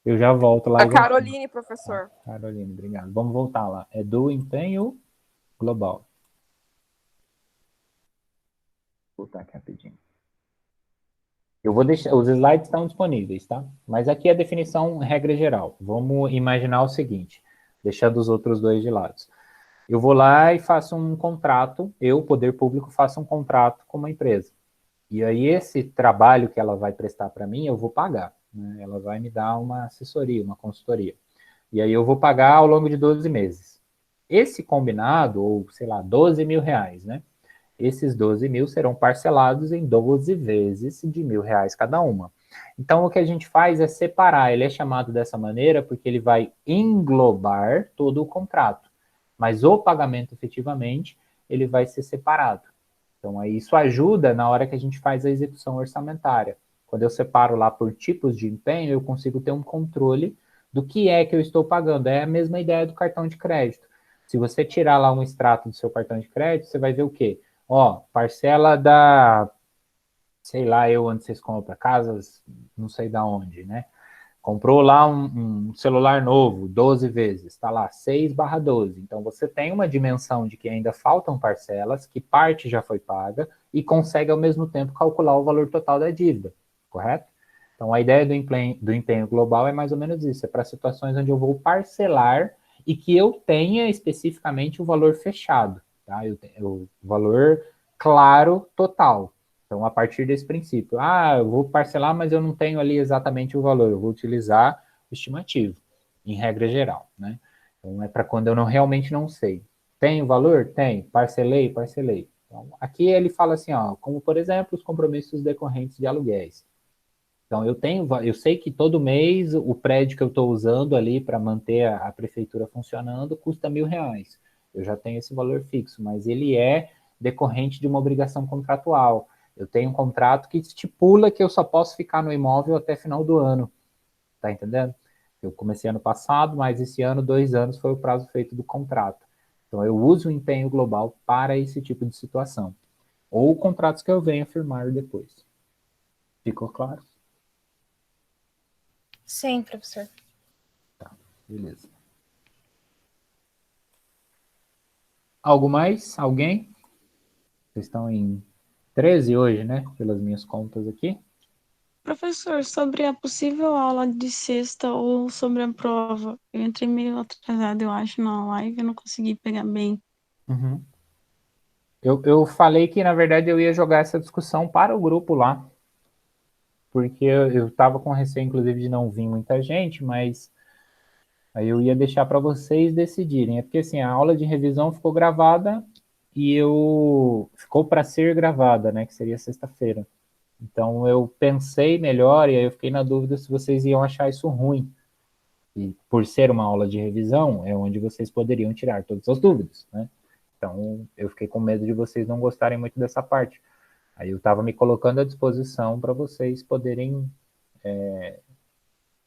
Eu já volto lá. A Caroline, professor. Caroline, obrigado. Vamos voltar lá. É do empenho global. Vou voltar aqui rapidinho. Eu vou deixar, os slides estão disponíveis, tá? Mas aqui é a definição regra geral. Vamos imaginar o seguinte, deixando os outros dois de lado. Eu vou lá e faço um contrato, eu, poder público, faço um contrato com uma empresa. E aí esse trabalho que ela vai prestar para mim, eu vou pagar, né? Ela vai me dar uma assessoria, uma consultoria. E aí eu vou pagar ao longo de 12 meses. Esse combinado, ou sei lá, 12 mil reais, né? Esses 12 mil serão parcelados em 12 vezes de R$ 1.000 cada uma. Então, o que a gente faz é separar. Ele é chamado dessa maneira porque ele vai englobar todo o contrato. Mas o pagamento, efetivamente, ele vai ser separado. Então, aí isso ajuda na hora que a gente faz a execução orçamentária. Quando eu separo lá por tipos de empenho, eu consigo ter um controle do que é que eu estou pagando. É a mesma ideia do cartão de crédito. Se você tirar lá um extrato do seu cartão de crédito, você vai ver o quê? Ó, parcela da, sei lá, onde vocês compram, casas, não sei da onde, né? Comprou lá um celular novo, 12 vezes, está lá, 6/12. Então, você tem uma dimensão de que ainda faltam parcelas, que parte já foi paga, e consegue, ao mesmo tempo, calcular o valor total da dívida, correto? Então, a ideia do empenho global é mais ou menos isso, é para situações onde eu vou parcelar e que eu tenha especificamente o valor fechado, tá? O valor claro, total. Então, a partir desse princípio, eu vou parcelar, mas eu não tenho ali exatamente o valor, eu vou utilizar o estimativo, em regra geral, né? Então, é para quando eu realmente não sei. Tem o valor? Tem. Parcelei? Parcelei. Então, aqui ele fala assim, ó, como, por exemplo, os compromissos decorrentes de aluguéis. Então, eu sei que todo mês o prédio que eu estou usando ali para manter a prefeitura funcionando custa R$ 1.000. Eu já tenho esse valor fixo, mas ele é decorrente de uma obrigação contratual. Eu tenho um contrato que estipula que eu só posso ficar no imóvel até final do ano. Tá entendendo? Eu comecei ano passado, mas esse ano, 2 anos, foi o prazo feito do contrato. Então, eu uso o empenho global para esse tipo de situação. Ou contratos que eu venho firmar depois. Ficou claro? Sim, professor. Beleza. Algo mais? Alguém? Vocês estão em 13 hoje, né? Pelas minhas contas aqui. Professor, sobre a possível aula de sexta ou sobre a prova, eu entrei meio atrasada, eu acho, na live, eu não consegui pegar bem. Uhum. Eu falei que, na verdade, eu ia jogar essa discussão para o grupo lá. Porque eu estava com receio, inclusive, de não vir muita gente, mas aí eu ia deixar para vocês decidirem. É porque, assim, a aula de revisão ficou gravada e ficou para ser gravada, né? Que seria sexta-feira. Então, eu pensei melhor e aí eu fiquei na dúvida se vocês iam achar isso ruim. E por ser uma aula de revisão, é onde vocês poderiam tirar todas as dúvidas, né? Então, eu fiquei com medo de vocês não gostarem muito dessa parte. Aí eu estava me colocando à disposição para vocês poderem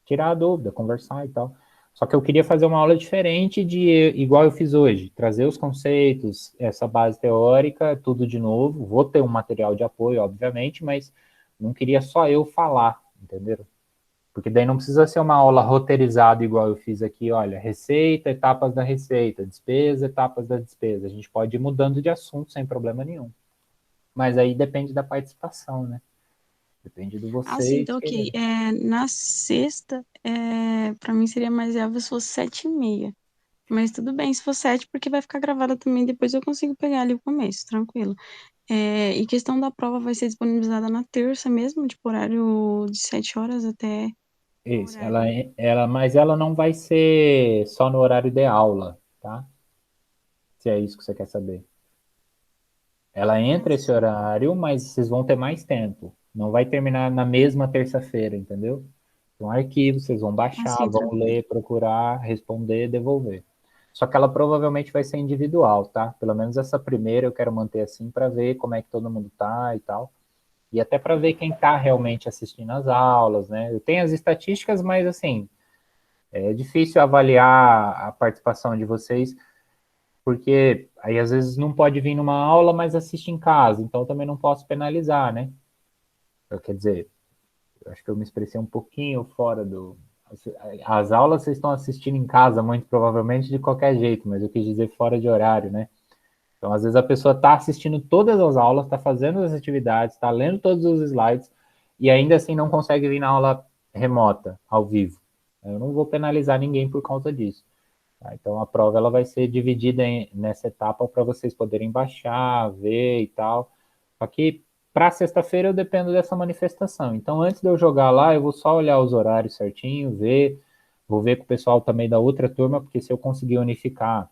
tirar a dúvida, conversar e tal. Só que eu queria fazer uma aula diferente igual eu fiz hoje, trazer os conceitos, essa base teórica, tudo de novo. Vou ter um material de apoio, obviamente, mas não queria só eu falar, entenderam? Porque daí não precisa ser uma aula roteirizada igual eu fiz aqui, olha, receita, etapas da receita, despesa, etapas da despesa. A gente pode ir mudando de assunto sem problema nenhum. Mas aí depende da participação, né? Depende de Ah, sim, vocês então ok. quererem. Na sexta, para mim seria mais viável se fosse 7h30. Mas tudo bem se for 7, porque vai ficar gravada também, depois eu consigo pegar ali o começo, tranquilo. E questão da prova vai ser disponibilizada na terça mesmo, tipo horário de 7 horas até o Isso, horário. mas ela não vai ser só no horário de aula, tá? Se é isso que você quer saber. Ela Ah, entra esse sim. horário, mas vocês vão ter mais tempo. Não vai terminar na mesma terça-feira, entendeu? É um arquivo, vocês vão Ah, baixar, sim, vão tranquilo. ler, procurar, responder, devolver. Só que ela provavelmente vai ser individual, tá? Pelo menos essa primeira eu quero manter assim para ver como é que todo mundo tá e tal. E até para ver quem está realmente assistindo às aulas, né? Eu tenho as estatísticas, mas assim, é difícil avaliar a participação de vocês, porque aí às vezes não pode vir numa aula, mas assiste em casa, então eu também não posso penalizar, né? Quer dizer, eu acho que eu me expressei um pouquinho fora do. As aulas vocês estão assistindo em casa, muito provavelmente, de qualquer jeito, mas eu quis dizer fora de horário, né? Então, às vezes a pessoa está assistindo todas as aulas, está fazendo as atividades, está lendo todos os slides, e ainda assim não consegue vir na aula remota, ao vivo. Eu não vou penalizar ninguém por causa disso. Tá? Então, a prova ela vai ser dividida nessa etapa para vocês poderem baixar, ver e tal. Só que para sexta-feira eu dependo dessa manifestação. Então, antes de eu jogar lá, eu vou só olhar os horários certinho, vou ver com o pessoal também da outra turma, porque se eu conseguir unificar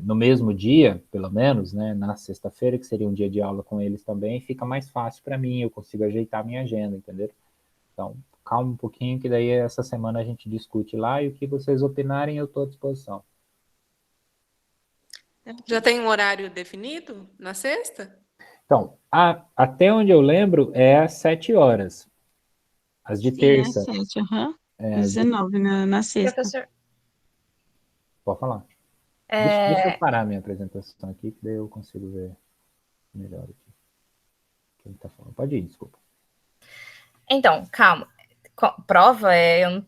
no mesmo dia, pelo menos, né, na sexta-feira, que seria um dia de aula com eles também, fica mais fácil para mim, eu consigo ajeitar a minha agenda, entendeu? Então, calma um pouquinho, que daí essa semana a gente discute lá, e o que vocês opinarem eu estou à disposição. Já tem um horário definido na sexta? Então, até onde eu lembro é às 7 horas. As de Sim, terça. às 7, aham. As de... 19 na sexta. Professor, Pode falar. é, Deixa eu parar minha apresentação aqui, que daí eu consigo ver melhor aqui. Quem tá falando? Pode ir, desculpa. então, calma. Prova, eu não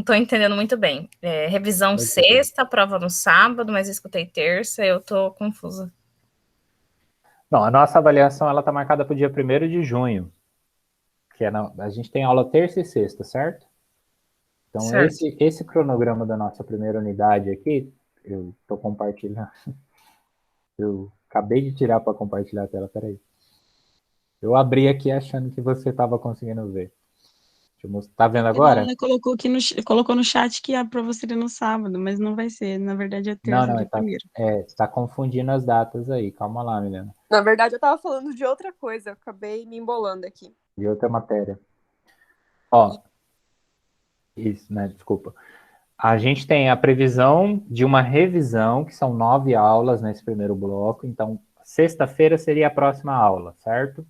tô entendendo muito bem. Revisão Pode sexta, prova no sábado, mas eu escutei terça, eu tô confusa. Não, a nossa avaliação ela tá marcada para o dia 1º de junho, que a gente tem aula terça e sexta, certo? Então, Certo. esse cronograma da nossa primeira unidade aqui, eu estou compartilhando. Eu acabei de tirar para compartilhar a tela, peraí. Eu abri aqui achando que você estava conseguindo ver. Tá vendo agora? Ela colocou no chat que a prova seria no sábado, mas não vai ser. Na verdade, é terça, Não, dia primeiro. tá confundindo as datas aí. Calma lá, Milena. Na verdade, eu tava falando de outra coisa, eu acabei me embolando aqui. De outra matéria. Ó, isso, né? Desculpa. A gente tem a previsão de uma revisão, que são 9 aulas nesse primeiro bloco. Então, sexta-feira seria a próxima aula, certo?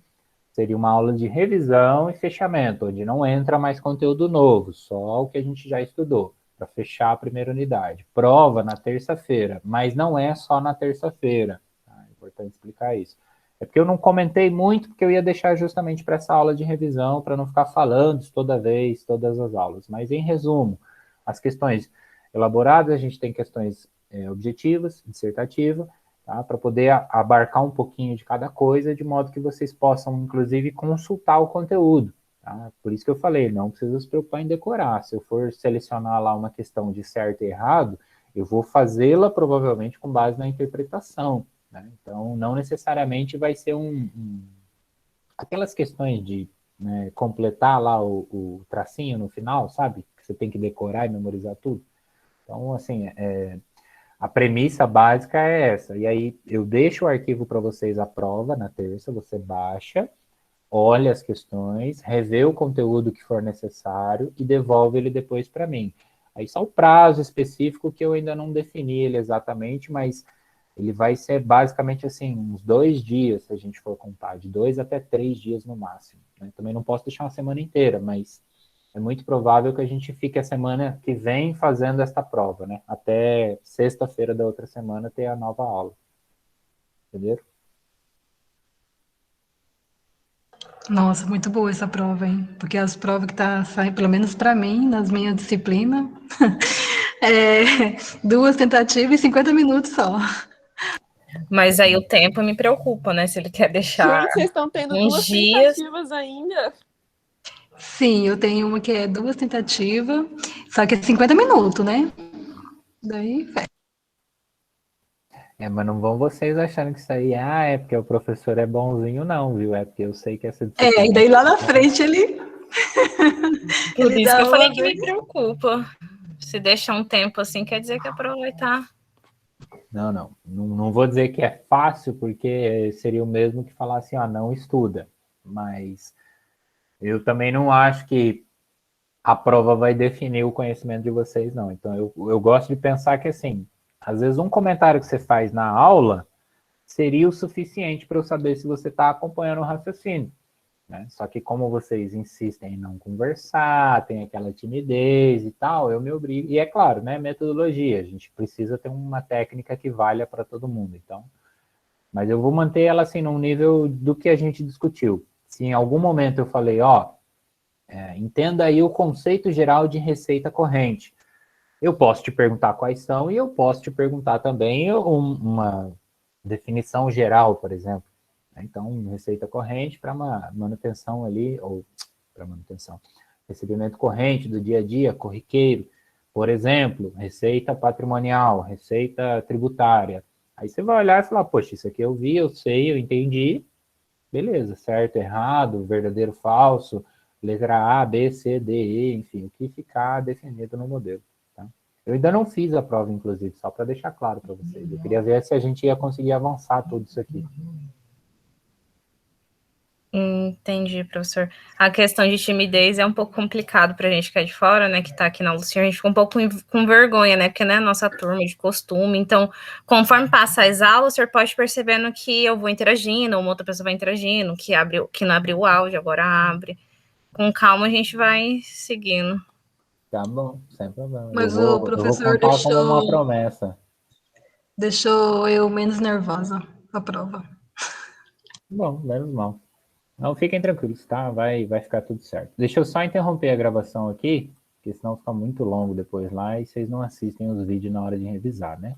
Seria uma aula de revisão e fechamento, onde não entra mais conteúdo novo, só o que a gente já estudou, para fechar a primeira unidade. Prova na terça-feira, mas não é só na terça-feira. Tá? É importante explicar isso. É porque eu não comentei muito, porque eu ia deixar justamente para essa aula de revisão, para não ficar falando isso toda vez, todas as aulas. Mas, em resumo, as questões elaboradas, a gente tem questões objetivas, dissertativa, tá? Para poder abarcar um pouquinho de cada coisa, de modo que vocês possam, inclusive, consultar o conteúdo. Tá? Por isso que eu falei, não precisa se preocupar em decorar. Se eu for selecionar lá uma questão de certo e errado, eu vou fazê-la provavelmente com base na interpretação. Né? Então, não necessariamente vai ser aquelas questões de completar lá o tracinho no final, sabe? Que você tem que decorar e memorizar tudo. Então, assim, a premissa básica é essa. E aí, eu deixo o arquivo para vocês à prova na terça, você baixa, olha as questões, revê o conteúdo que for necessário e devolve ele depois para mim. Aí só o prazo específico que eu ainda não defini ele exatamente, mas ele vai ser basicamente assim, uns 2 dias, se a gente for contar, de 2 até 3 dias no máximo. Né? Também não posso deixar uma semana inteira, mas é muito provável que a gente fique a semana que vem fazendo esta prova, né? Até sexta-feira da outra semana ter a nova aula. Entenderam? Nossa, muito boa essa prova, hein? Porque as provas que tá saindo, pelo menos para mim, nas minhas disciplinas, 2 tentativas e 50 minutos só. Mas aí o tempo me preocupa, né? Se ele quer deixar Gente, vocês estão tendo uns 2 dias. tentativas ainda? Sim, eu tenho uma que é 2 tentativas, só que é 50 minutos, né? Daí, Mas não vão vocês achando que isso aí, é porque o professor é bonzinho, não, viu? É porque eu sei que essa disciplina... e daí lá na frente ele... Por ele isso que dá eu falei uma que me preocupa. Se deixa um tempo assim, quer dizer que a prova vai estar... Não vou dizer que é fácil, porque seria o mesmo que falar assim, não estuda. Mas eu também não acho que a prova vai definir o conhecimento de vocês, não. Então, eu gosto de pensar que, assim, às vezes um comentário que você faz na aula seria o suficiente para eu saber se você está acompanhando o raciocínio. Né? Só que como vocês insistem em não conversar, tem aquela timidez e tal, eu me obrigo. E é claro, né, metodologia, a gente precisa ter uma técnica que valha para todo mundo. Então, mas eu vou manter ela assim num nível do que a gente discutiu. Se em algum momento eu falei, entenda aí o conceito geral de receita corrente. Eu posso te perguntar quais são e eu posso te perguntar também uma definição geral, por exemplo. Então, receita corrente para uma manutenção ali, ou para manutenção, recebimento corrente do dia a dia, corriqueiro. Por exemplo, receita patrimonial, receita tributária. Aí você vai olhar e falar, poxa, isso aqui eu vi, eu sei, eu entendi, beleza, certo, errado, verdadeiro, falso, letra A, B, C, D, E, enfim, o que ficar definido no modelo. Tá? Eu ainda não fiz a prova, inclusive, só para deixar claro para vocês. Eu queria ver se a gente ia conseguir avançar tudo isso aqui. Entendi, professor. A questão de timidez é um pouco complicado para a gente que é de fora, né, que está aqui na Luciana, a gente fica um pouco com vergonha, né, porque não é a nossa turma de costume, então, conforme passa as aulas, o senhor pode percebendo que eu vou interagindo, uma outra pessoa vai interagindo, que não abriu o áudio, agora abre. Com calma a gente vai seguindo. Tá bom, sem problema. Mas eu o vou professor contar como uma promessa. deixou eu menos nervosa a prova. Bom, menos mal. Não, fiquem tranquilos, tá? Vai ficar tudo certo. Deixa eu só interromper a gravação aqui, porque senão fica muito longo depois lá e vocês não assistem os vídeos na hora de revisar, né?